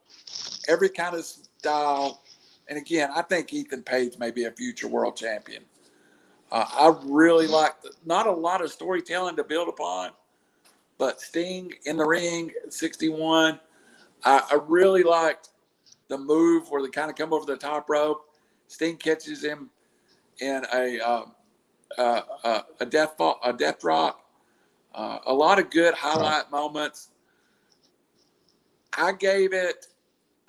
every kind of style. And again, I think Ethan Page may be a future world champion. I really like not a lot of storytelling to build upon, but Sting in the ring at 61. I really liked the move where they kind of come over the top rope. Sting catches him in a death drop. A lot of good highlight moments. I gave it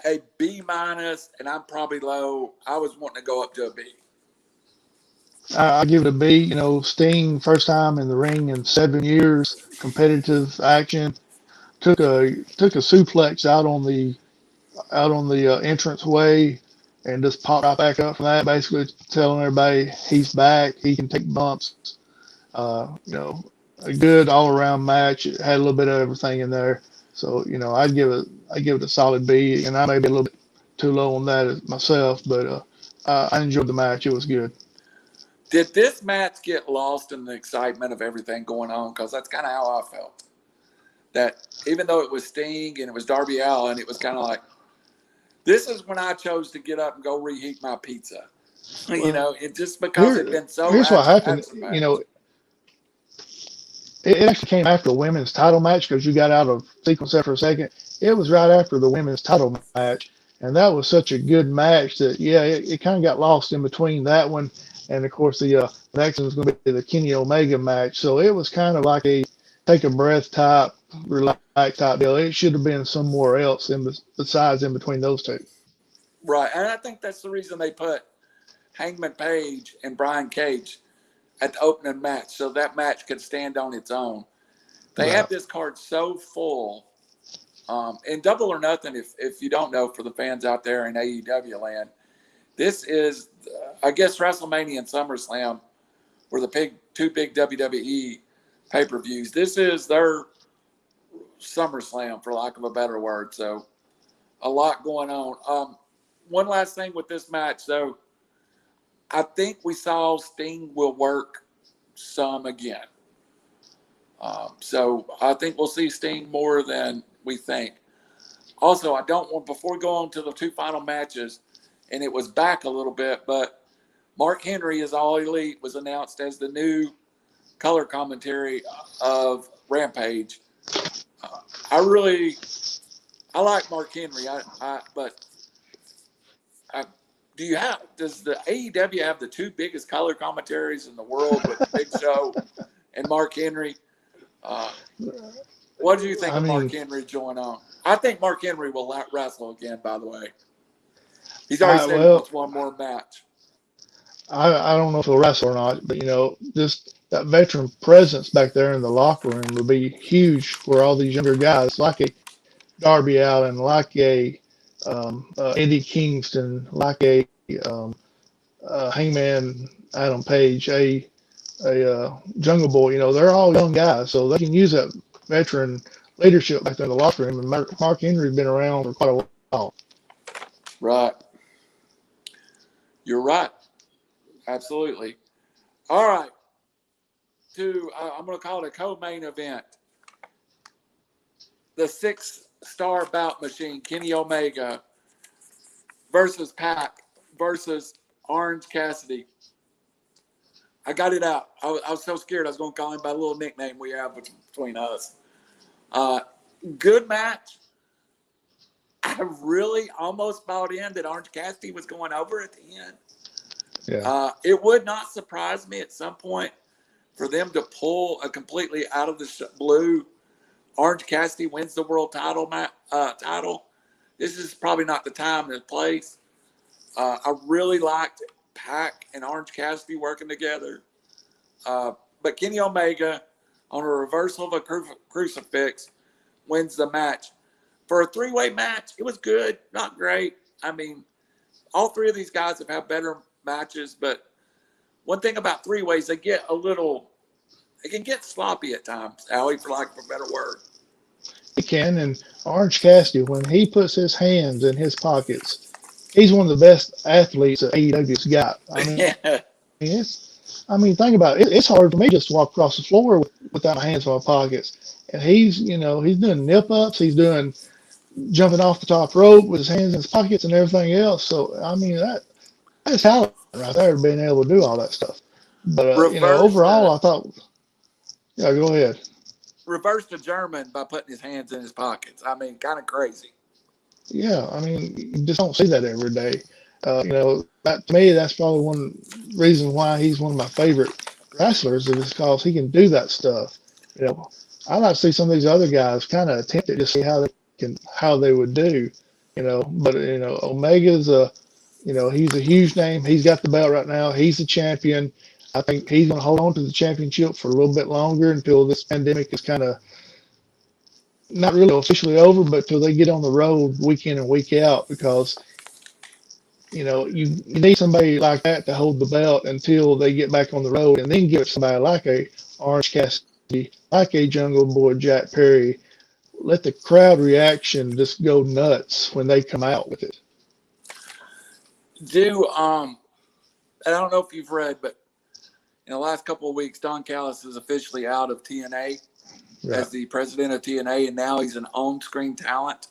a B-, and I'm probably low. I was wanting to go up to a B. I give it a B. Sting, first time in the ring in 7 years, competitive action, took a suplex out on the entrance way and just popped right back up from that, basically telling everybody he's back, he can take bumps. A good all around match. It had a little bit of everything in there. So, I'd give it a solid B, and I may be a little bit too low on that myself, but I enjoyed the match. It was good. Did this match get lost in the excitement of everything going on? Because that's kind of how I felt. That even though it was Sting and it was Darby Allin, it was kind of like, this is when I chose to get up and go reheat my pizza. It just because it'd been so. Here's what happened. It actually came after the women's title match because you got out of sequence there for a second. It was right after the women's title match, and that was such a good match that it kind of got lost in between that one. And of course, the next one was going to be the Kenny Omega match. So it was kind of like a take a breath type, relax type deal. It should have been somewhere else besides in between those two. Right. And I think that's the reason they put Hangman Page and Brian Cage at the opening match, so that match could stand on its own. They have this card so full. And Double or Nothing, if you don't know, for the fans out there in AEW land, this is, I guess, WrestleMania and SummerSlam were the two big WWE pay-per-views. This is their SummerSlam, for lack of a better word. So a lot going on. One last thing with this match, though. I think we saw Sting will work some again. So I think we'll see Sting more than we think. Also, I don't want, before we go on to the two final matches, and it was back a little bit, but Mark Henry is All Elite was announced as the new color commentary of Rampage. I like Mark Henry. But does the AEW have the two biggest color commentaries in the world with Big Show and Mark Henry? What do you think of Mark Henry joining on? I think Mark Henry will wrestle again, by the way. He's already said he wants one more match. I don't know if he'll wrestle or not, but just that veteran presence back there in the locker room would be huge for all these younger guys, like a Darby Allin, like a Eddie Kingston, like a Hangman Adam Page, a Jungle Boy. They're all young guys, so they can use that veteran leadership back there in the locker room. And Mark Henry's been around for quite a while. Right. You're right. Absolutely. All right. I'm going to call it a co-main event. The 6-star bout machine, Kenny Omega versus Pac versus Orange Cassidy. I got it out. I was so scared I was going to call him by a little nickname we have between us. Good match. I really almost bought in that Orange Cassidy was going over at the end. Yeah. It would not surprise me at some point for them to pull a completely out of the blue. Orange Cassidy wins the world title. This is probably not the time and the place. I really liked Pac and Orange Cassidy working together. But Kenny Omega, on a reversal of a crucifix, wins the match. For a 3-way match, it was good, not great. I mean, all three of these guys have had better matches, but one thing about 3-ways, they can get sloppy at times, Howie, for lack of a better word. He can, and Orange Cassidy, when he puts his hands in his pockets, he's one of the best athletes that AEW's got. Think about it. It's hard for me just to walk across the floor without my hands in my pockets. And he's doing nip-ups, he's doing jumping off the top rope with his hands in his pockets and everything else. So, that's talent right there, being able to do all that stuff. But, overall, I thought, yeah, go ahead. Reverse the German by putting his hands in his pockets. Kind of crazy. Yeah, you just don't see that every day. That to me, that's probably one reason why he's one of my favorite wrestlers, is because he can do that stuff. I like to see some of these other guys kind of attempt it to see how they would do. But Omega's he's a huge name. He's got the belt right now. He's the champion. I think he's going to hold on to the championship for a little bit longer until this pandemic is kind of not really officially over, but till they get on the road week in and week out, because you need somebody like that to hold the belt until they get back on the road, and then give it somebody like a Orange Cassidy, like a Jungle Boy Jack Perry. Let the crowd reaction just go nuts when they come out with it. I don't know if you've read, but in the last couple of weeks, Don Callis is officially out of TNA as the president of TNA, and now he's an on-screen talent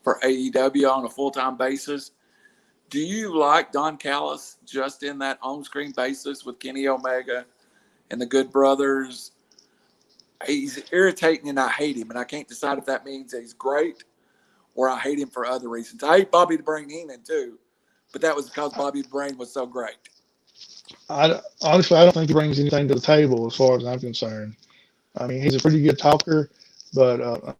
for AEW on a full-time basis. Do you like Don Callis just in that on-screen basis with Kenny Omega and the Good Brothers? He's irritating and I hate him, and I can't decide if that means that he's great or I hate him for other reasons. I hate Bobby the Brain Heenan too, but that was because Bobby the Brain was so great. Honestly, I don't think he brings anything to the table as far as I'm concerned. He's a pretty good talker, but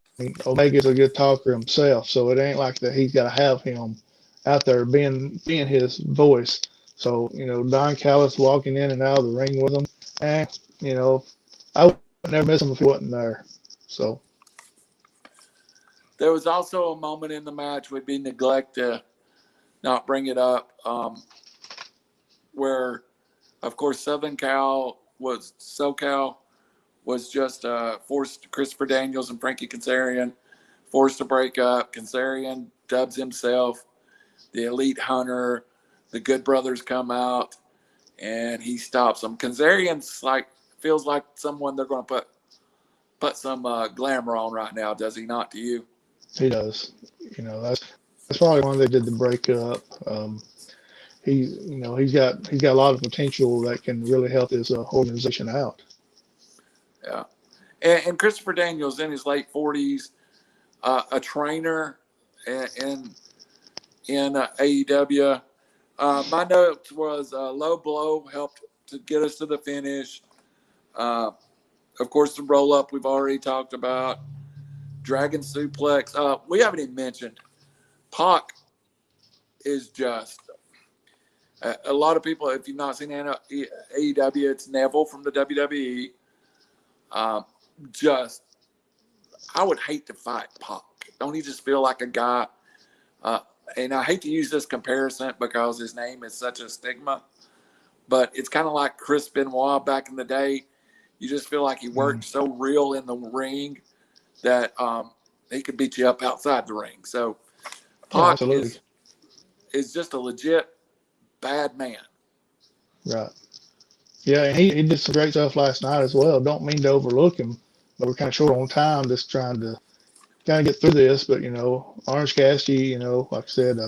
Omega's a good talker himself, so it ain't like that he's got to have him out there being his voice. So, Don Callis walking in and out of the ring with him, I would never miss him if he wasn't there. So there was also a moment in the match would be neglect to not bring it up, where, of course, SoCal was just forced. Christopher Daniels and Frankie Kazarian forced to break up. Kazarian dubs himself the Elite Hunter. The Good Brothers come out, and he stops them. Kazarian's feels like someone they're going to put some glamour on right now. Does he not to you? He does. That's probably why they did the breakup. He's got a lot of potential that can really help his organization out. Yeah. And Christopher Daniels in his late 40s, a trainer in AEW. My note was low blow helped to get us to the finish. Of course, the roll up we've already talked about. Dragon suplex. We haven't even mentioned Pac is just a lot of people. If you've not seen AEW, it's Neville from the WWE. Just I would hate to fight Pac. Don't he just feel like a guy? And I hate to use this comparison because his name is such a stigma, but it's kind of like Chris Benoit back in the day. You just feel like he worked so real in the ring that he could beat you up outside the ring. So Pac is just a legit bad man. Right. Yeah, and he did some great stuff last night as well. Don't mean to overlook him, but we're kind of short on time just trying to kind of get through this. But, Orange Cassidy, like I said,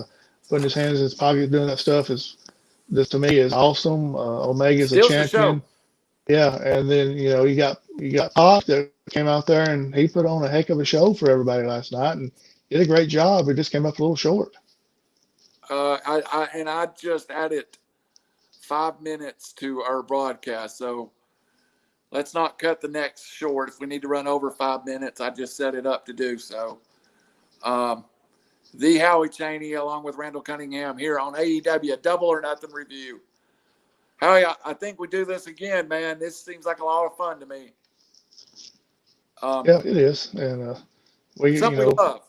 putting his hands in his pocket, doing that stuff this to me is awesome. Omega's a champion. Yeah, and then, you got Pac that came out there and he put on a heck of a show for everybody last night and did a great job. It just came up a little short. I just added 5 minutes to our broadcast, so let's not cut the next short. If we need to run over 5 minutes, I just set it up to do so. The Howie Chaney, along with Randall Cunningham, here on AEW Double or Nothing review. Howie, I think we do this again, man. This seems like a lot of fun to me. Yeah, it is, and something we love.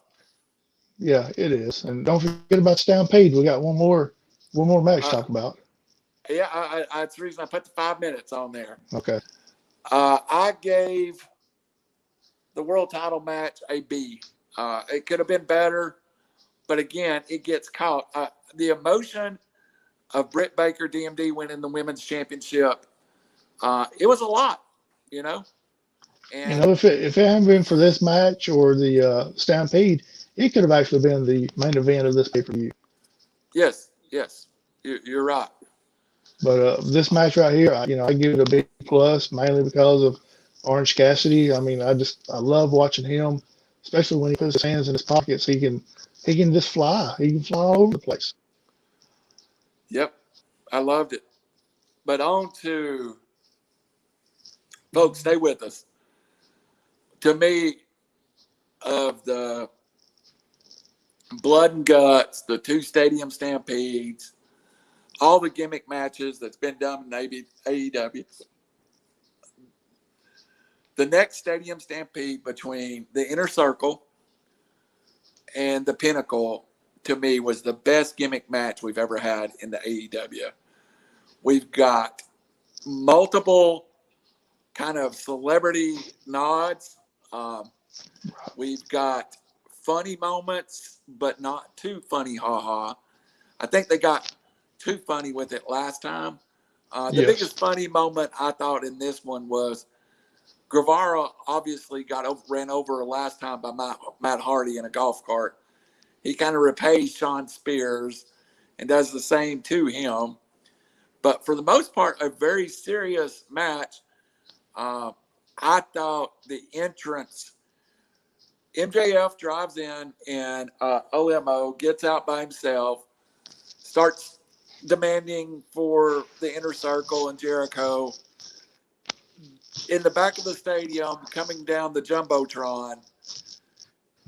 Yeah, it is, and don't forget about Stampede. We got one more match to talk about. Yeah, that's the reason I put the 5 minutes on there. Okay. I gave the world title match a B. It could have been better, but again, it gets caught. The emotion of Britt Baker, DMD, winning the women's championship, it was a lot, And if it hadn't been for this match or the Stampede, it could have actually been the main event of this pay-per-view. Yes, you're right. But this match right here, I give it a B plus, mainly because of Orange Cassidy. I mean, I love watching him, especially when he puts his hands in his pockets. He can just fly. He can fly all over the place. Yep, I loved it. But on to, folks, stay with us. To me, of the blood and guts, the 2 stadium stampedes, all the gimmick matches that's been done in AEW, the next stadium stampede between the Inner Circle and the Pinnacle, to me, was the best gimmick match we've ever had in the AEW. We've got multiple kind of celebrity nods. We've got funny moments, but not too funny, ha-ha. I think they got too funny with it last time. The biggest funny moment I thought in this one was Guevara obviously ran over last time by Matt Hardy in a golf cart. He kind of repays Sean Spears and does the same to him. But for the most part, a very serious match. I thought the entrance, MJF drives in and OMO gets out by himself, starts demanding for the Inner Circle and Jericho. In the back of the stadium, coming down the Jumbotron,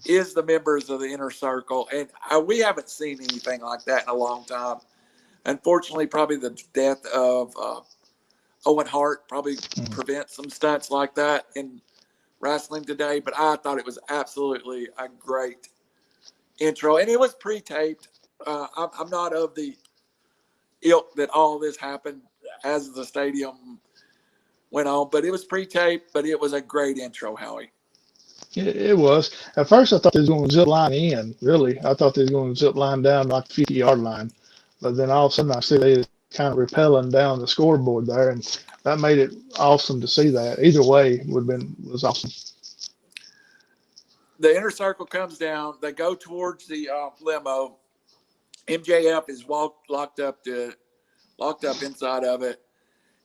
is the members of the Inner Circle. And we haven't seen anything like that in a long time. Unfortunately, probably the death of Owen Hart probably prevents some stunts like that in wrestling today. But I thought it was absolutely a great intro. And it was pre-taped. I'm not of the ilk that all this happened as the stadium went on. But it was pre-taped, but it was a great intro, Howie. It was. At first, I thought they was going to zip line in, really. I thought they was going to zip line down like the 50-yard line. But then all of a sudden, I see they was kind of rappelling down the scoreboard there, and that made it awesome to see that. Either way was awesome. The Inner Circle comes down. They go towards the limo. MJF is locked up inside of it.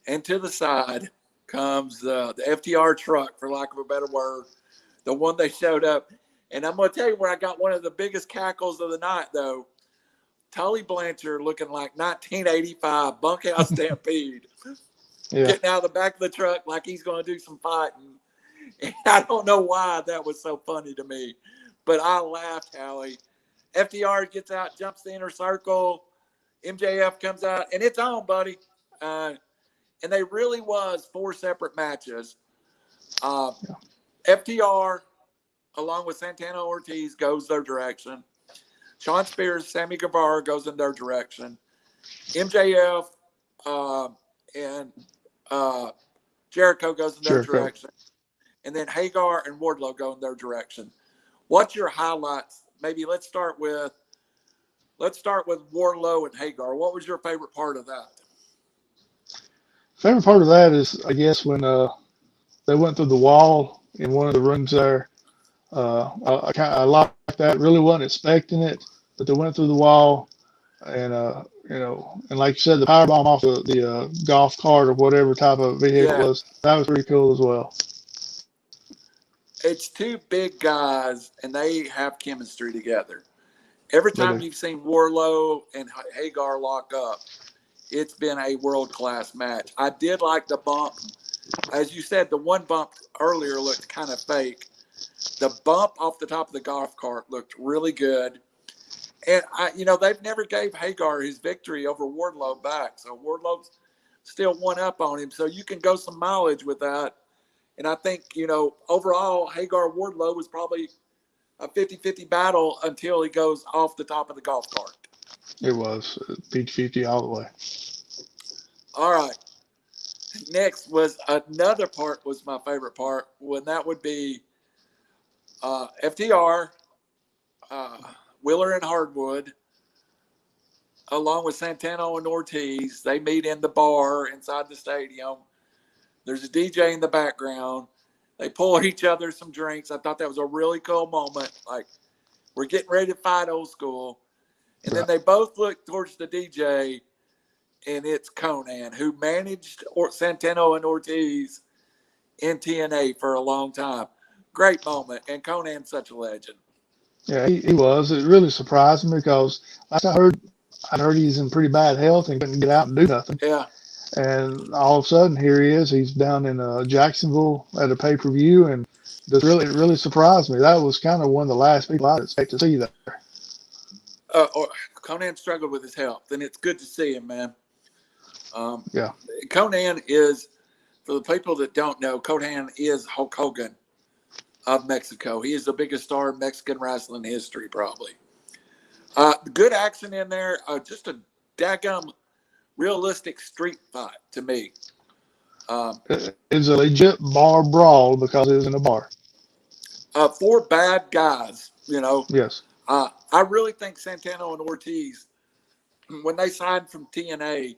And to the side comes the FTR truck, for lack of a better word, the one they showed up. And I'm going to tell you where I got one of the biggest cackles of the night, though. Tully Blanchard looking like 1985 Bunkhouse Stampede, getting out of the back of the truck like he's going to do some fighting. And I don't know why that was so funny to me, but I laughed, Howie. FTR gets out, jumps the inner circle. MJF comes out, and it's on, buddy. And they really was 4 separate matches. FTR, along with Santana Ortiz, goes their direction. Sean Spears, Sammy Guevara goes in their direction. MJF and Jericho goes in their direction. And then Hagar and Wardlow go in their direction. What's your highlights? Maybe let's start with Wardlow and Hagar. What was your favorite part of that? Favorite part of that is, I guess, when they went through the wall in one of the rooms there. I liked that. Really wasn't expecting it, but they went through the wall, and and like you said, the power bomb off the golf cart or whatever type of vehicle it was. That was pretty cool as well. It's 2 big guys, and they have chemistry together. Every time you've seen Wardlow and Hagar lock up, it's been a world-class match. I did like the bump. As you said, the one bump earlier looked kind of fake. The bump off the top of the golf cart looked really good. And, they've never gave Hagar his victory over Wardlow back. So Wardlow's still one up on him. So you can go some mileage with that. And I think, overall, Hagar Wardlow was probably a 50-50 battle until he goes off the top of the golf cart. It was 50-50 all the way. All right. Next was another part was my favorite part, when that would be FTR, Wheeler and Hardwood, along with Santana and Ortiz. They meet in the bar inside the stadium. There's a DJ in the background. They pour each other some drinks. I thought that was a really cool moment. Like, we're getting ready to fight old school. And then they both look towards the DJ, and it's Conan, who managed Santana and Ortiz in TNA for a long time. Great moment. And Conan's such a legend. Yeah, he was. It really surprised me because I heard he's in pretty bad health and couldn't get out and do nothing. Yeah. And all of a sudden, here he is. He's down in Jacksonville at a pay-per-view, and it really surprised me. That was kind of one of the last people I'd expect to see there. Conan struggled with his health, and it's good to see him, man. Conan is, for the people that don't know, Conan is Hulk Hogan of Mexico. He is the biggest star in Mexican wrestling history, probably. Good action in there. Just a daggum realistic street fight to me. It's a legit bar brawl because it was in a bar. 4 bad guys, Yes. I really think Santana and Ortiz, when they signed from TNA,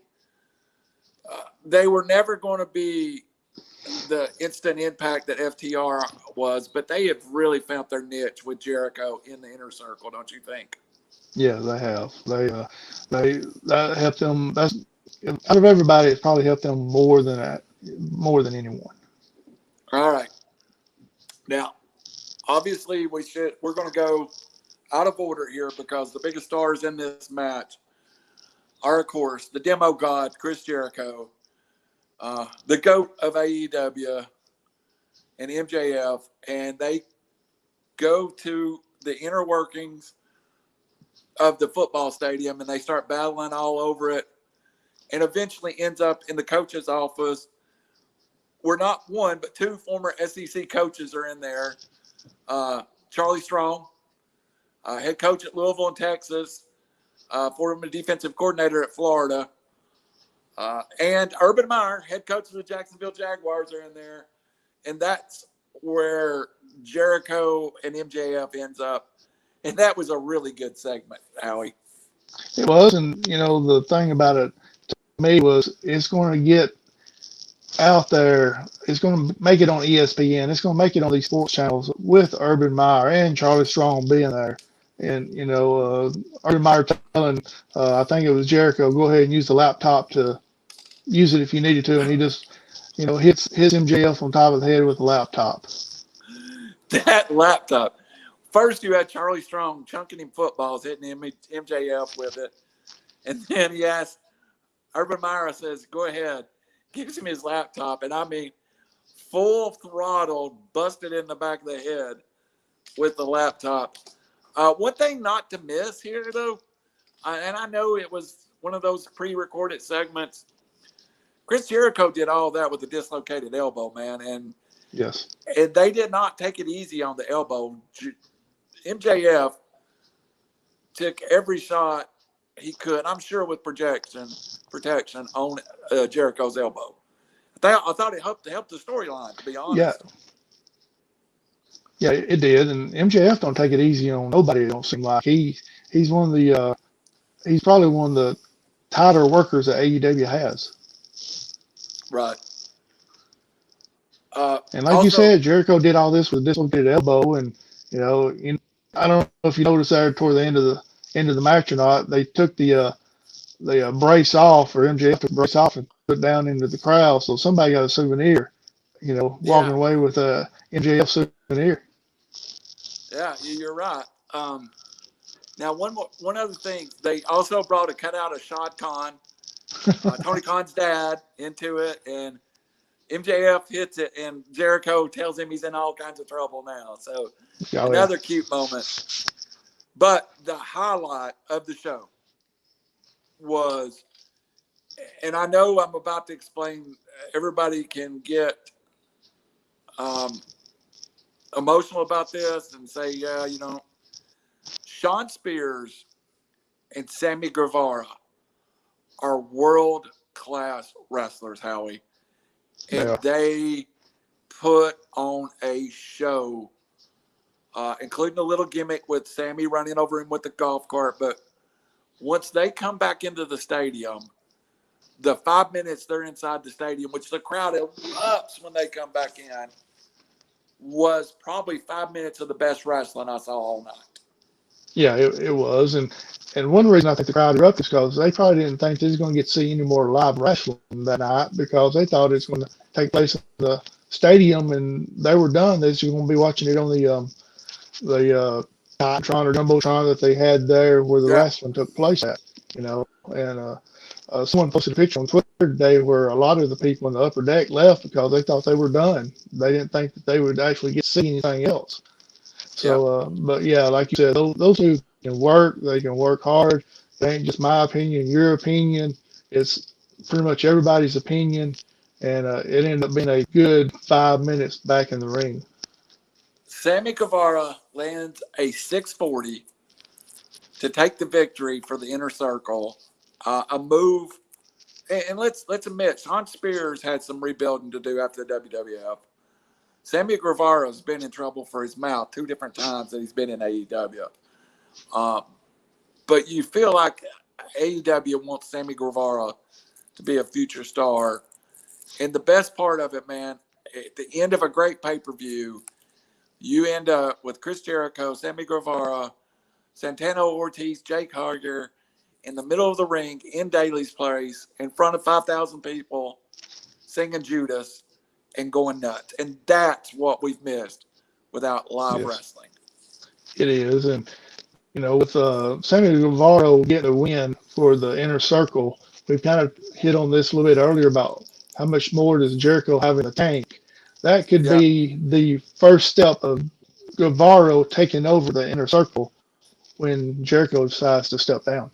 they were never going to be the instant impact that FTR was, but they have really found their niche with Jericho in the inner circle, don't you think? Yeah, they have. That helped them. That's out of everybody, it's probably helped them more than anyone. All right. Now, obviously, we're going to go out of order here because the biggest stars in this match are, of course, the demo god, Chris Jericho, the GOAT of AEW, and MJF, and they go to the inner workings of the football stadium, and they start battling all over it, and eventually ends up in the coach's office. We're not 1, but 2 former SEC coaches are in there. Charlie Strong, head coach at Louisville in Texas, former defensive coordinator at Florida, and Urban Meyer, head coach of the Jacksonville Jaguars, are in there. And that's where Jericho and MJF ends up. And that was a really good segment, Howie. It was, and the thing about it to me was it's going to get out there. It's going to make it on ESPN. It's going to make it on these sports channels with Urban Meyer and Charlie Strong being there. And, Urban Meyer telling, I think it was Jericho, go ahead and use the laptop to use it if you needed to. And he just hits MJF on top of the head with a laptop. That laptop. First, you had Charlie Strong chunking him footballs, hitting him MJF with it. And then he asked, Urban Meyer says, go ahead, gives him his laptop. And I mean, full throttle, busted in the back of the head with the laptop. One thing not to miss here, though, and I know it was one of those pre-recorded segments, Chris Jericho did all that with a dislocated elbow, man. And yes, and they did not take it easy on the elbow. MJF took every shot he could, I'm sure, with protection on Jericho's elbow. I thought it helped the storyline, to be honest. Yeah, it did. And MJF don't take it easy on nobody. It don't seem like he's one of the he's probably one of the tighter workers that AEW has. Right. And like you said, Jericho did all this with a dislocated elbow, and I don't know if you noticed there toward the end of the match or not, they took the brace off, or MJF took the brace off and put it down into the crowd, so somebody got a souvenir, walking away with a MJF souvenir. Yeah, you're right. Now, one other thing, they also brought a cutout of Shad Khan, Tony Khan's dad, into it, and MJF hits it, and Jericho tells him he's in all kinds of trouble now. So another cute moment. But the highlight of the show was, and I know I'm about to explain, everybody can get emotional about this and say, yeah, Shawn Spears and Sammy Guevara are world-class wrestlers, Howie. And they put on a show, including a little gimmick with Sammy running over him with the golf cart. But once they come back into the stadium, the 5 minutes they're inside the stadium, which the crowd erupts when they come back in, was probably 5 minutes of the best wrestling I saw all night. Yeah, it was. And one reason I think the crowd erupted is because they probably didn't think they was going to get to see any more live wrestling that night, because they thought it's going to take place in the stadium, and they were done. They were going to be watching it on the Titantron or Jumbotron that they had there where the wrestling took place at, And someone posted a picture on Twitter today where a lot of the people in the upper deck left because they thought they were done. They didn't think that they would actually get to see anything else. So, but yeah, like you said, those two can work. They can work hard. It ain't just my opinion, your opinion. It's pretty much everybody's opinion. And it ended up being a good 5 minutes back in the ring. Sammy Guevara lands a 640 to take the victory for the Inner Circle. A move, and let's admit, Shawn Spears had some rebuilding to do after the WWF. Sammy Guevara's been in trouble for his mouth 2 different times that he's been in AEW. But you feel like AEW wants Sammy Guevara to be a future star. And the best part of it, man, at the end of a great pay-per-view, you end up with Chris Jericho, Sammy Guevara, Santana Ortiz, Jake Hager in the middle of the ring in Daly's place in front of 5,000 people singing Judas and going nuts. And that's what we've missed without live wrestling. It is. And, with Sammy Guevara getting a win for the Inner Circle, we've kind of hit on this a little bit earlier about how much more does Jericho have in the tank. That could be the first step of Guevara taking over the Inner Circle when Jericho decides to step down.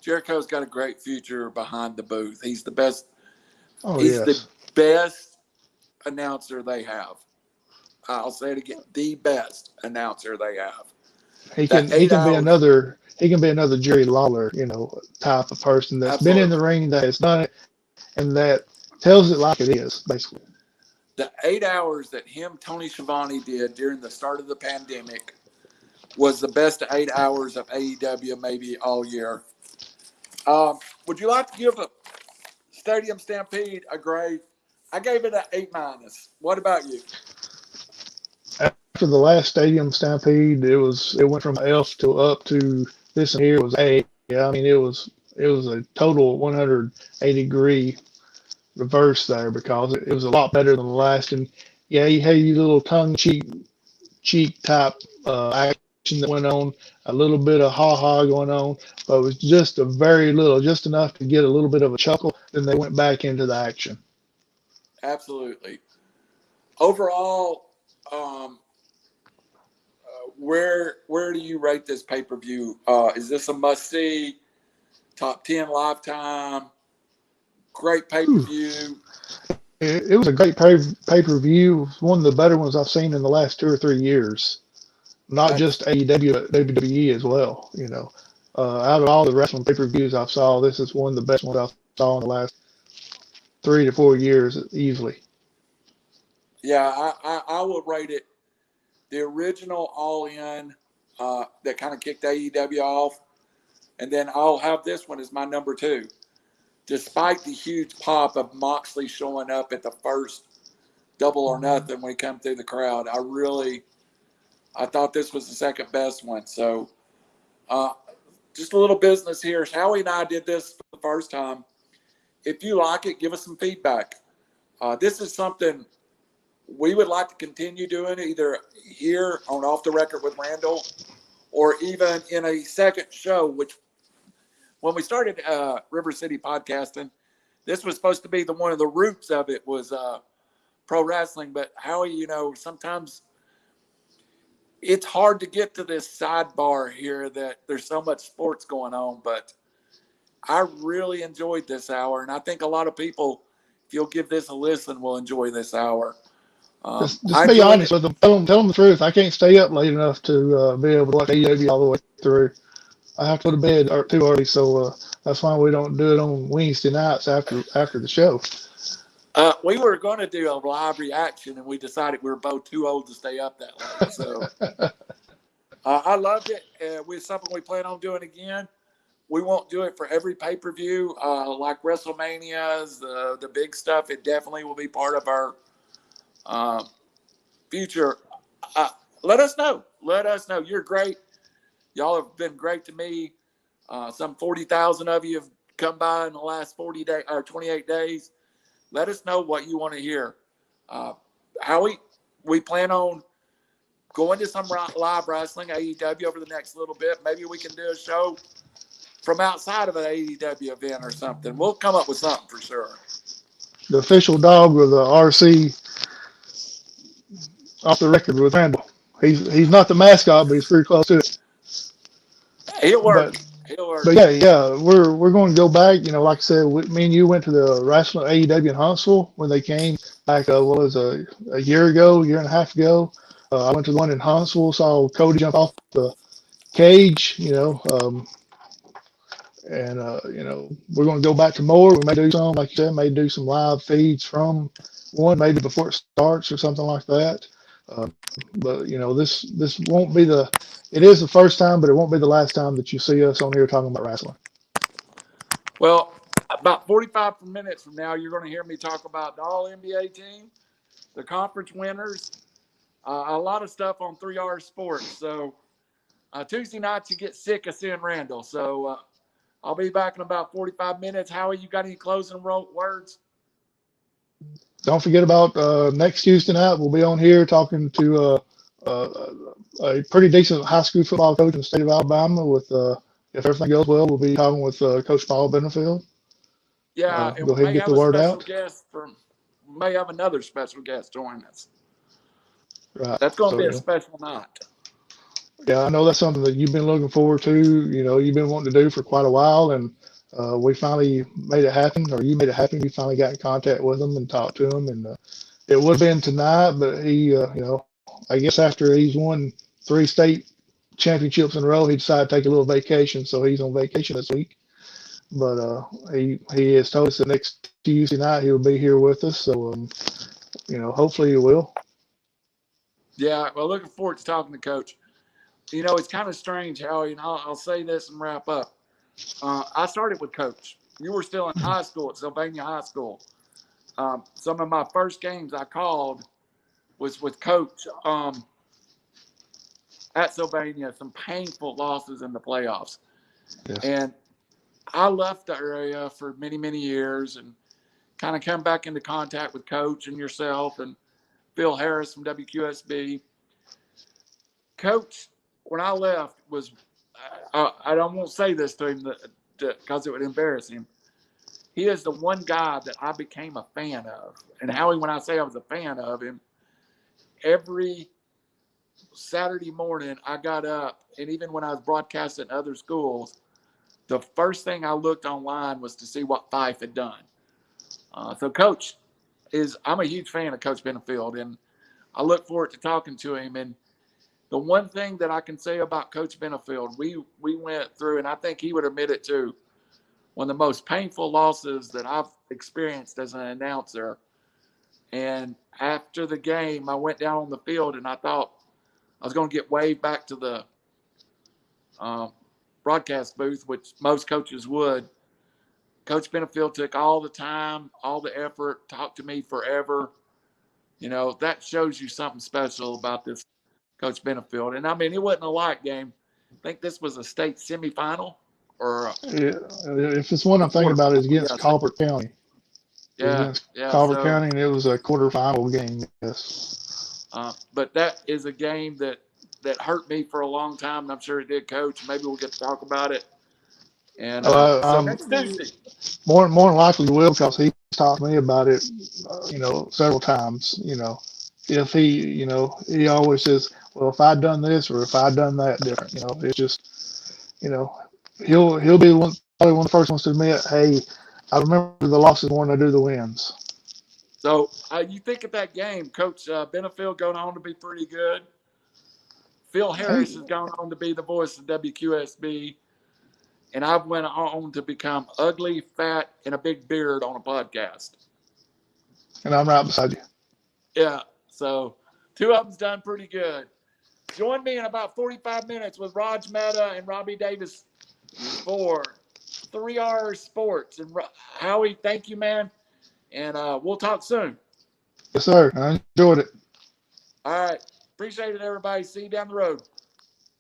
Jericho's got a great future behind the booth. He's the best. Oh, he's the best announcer they have. I'll say it again: the best announcer they have. He can be another Jerry Lawler, type of person that's been in the ring, that has done it, and that tells it like it is, basically. The 8 hours that Tony Schiavone did during the start of the pandemic was the best 8 hours of AEW maybe all year. Would you like to give a Stadium Stampede a grade? I gave it an A-. What about you? After the last Stadium Stampede, it went from F to up to this one here was A. Yeah, I mean it was a total 180 degree reverse there because it was a lot better than the last. And yeah, you had your little tongue cheek type action that went on, a little bit of ha ha going on, but it was just a very little, just enough to get a little bit of a chuckle. Then they went back into the action. Absolutely. Overall, where do you rate this pay-per-view? Is this a must-see, top 10 lifetime, great pay-per-view? It was a great pay-per-view. It was one of the better ones I've seen in the last 2 or 3 years. Not just AEW, but WWE as well. Out of all the wrestling pay-per-views I've saw, this is one of the best ones I've saw in the last 3 to 4 years easily. Yeah, I would rate it the original All In that kind of kicked AEW off, and then I'll have this one as my number 2. Despite the huge pop of Moxley showing up at the first Double or Nothing when he come through the crowd, I thought this was the second best one. So just a little business here. Howie and I did this for the first time. If you like it, give us some feedback. This is something we would like to continue doing either here on Off the Record with Randall or even in a second show, which when we started River City Podcasting, this was supposed to be one of the roots of it was pro wrestling. But Howie, sometimes it's hard to get to this sidebar here that there's so much sports going on. But I really enjoyed this hour, and I think a lot of people, if you'll give this a listen, will enjoy this hour. Just be honest with them. Tell them the truth. I can't stay up late enough to be able to watch AEW all the way through. I have to go to bed too early, so that's why we don't do it on Wednesday nights after the show. We were going to do a live reaction, and we decided we were both too old to stay up that late. So I loved it. It's something we plan on doing again. We won't do it for every pay-per-view like WrestleManias, the big stuff. It definitely will be part of our future. Let us know. You're great. Y'all have been great to me. Some 40,000 of you have come by in the last 40 days or 28 days. Let us know what you want to hear. Howie, we plan on going to some live wrestling, AEW, over the next little bit. Maybe we can do a show from outside of an AEW event or something. We'll come up with something for sure. The official dog of the RC Off the Record with Randall. He's not the mascot, but he's pretty close to it. He'll work. But yeah, we're going to go back. Like I said, me and you went to the wrestling AEW in Huntsville when they came back. A year and a half ago. I went to the one in Huntsville, saw Cody jump off the cage. We're going to go back to more. We may do some, like you said, may do some live feeds from one, maybe before it starts or something like that. But this won't be it is the first time, but it won't be the last time that you see us on here talking about wrestling. Well, about 45 minutes from now, you're going to hear me talk about the All NBA team, the conference winners, a lot of stuff on 3R Sports. So Tuesday nights, you get sick of seeing Randall. So I'll be back in about 45 minutes. Howie, you got any closing words? Don't forget about next Tuesday night. We'll be on here talking to a pretty decent high school football coach in the state of Alabama. With if everything goes well, we'll be talking with Coach Paul Benefield. Yeah, go ahead and get the word out. May have another special guest join us. Right. That's going to be a special night. Yeah, I know that's something that you've been looking forward to. You've been wanting to do for quite a while, and we finally made it happen, or you made it happen. You finally got in contact with him and talked to him, and it would have been tonight, but he, I guess after he's won 3 state championships in a row, he decided to take a little vacation, so he's on vacation this week. But he has told us that next Tuesday night he'll be here with us, so hopefully he will. Yeah, well, looking forward to talking to Coach. It's kind of strange, Howie, and I'll say this and wrap up. I started with Coach. You were still in high school at Sylvania High School. Some of my first games I called was with Coach at Sylvania, some painful losses in the playoffs. Yes. And I left the area for many, many years and kind of come back into contact with Coach and yourself and Phil Harris from WQSB. Coach, when I left, was I don't want to say this to him because it would embarrass him. He is the one guy that I became a fan of. And Howie, when I say I was a fan of him, every Saturday morning I got up, and even when I was broadcasting at other schools, the first thing I looked online was to see what Fife had done. So Coach I'm a huge fan of Coach Benefield, and I look forward to talking to him. And the one thing that I can say about Coach Benefield, we went through, and I think he would admit it too, one of the most painful losses that I've experienced as an announcer. And after the game, I went down on the field, and I thought I was going to get waved back to the broadcast booth, which most coaches would. Coach Benefield took all the time, all the effort, talked to me forever. You know, that shows you something special about this Coach Benefield. And, I mean, it wasn't a light game. I think this was a state semifinal. If it's one I'm thinking about, is against Colbert County. Yeah. Colbert County, and it was a quarterfinal game, yes. But that is a game that hurt me for a long time, and I'm sure it did, Coach. Maybe we'll get to talk about it. And so next Tuesday. More than likely will, because he's talked to me about it, several times. If he always says, well, if I'd done this or if I'd done that different, it's just, he'll be probably one of the first ones to admit, hey, I remember the losses more than I do the wins. So you think of that game, Coach Benefield going on to be pretty good. Phil Harris has gone on to be the voice of WQSB. And I've went on to become ugly, fat, and a big beard on a podcast. And I'm right beside you. Yeah. So 2 of them's done pretty good. Join me in about 45 minutes with Raj Mehta and Robbie Davis for 3R Sports. And Howie, thank you, man. And we'll talk soon. Yes, sir. I enjoyed it. All right. Appreciate it, everybody. See you down the road.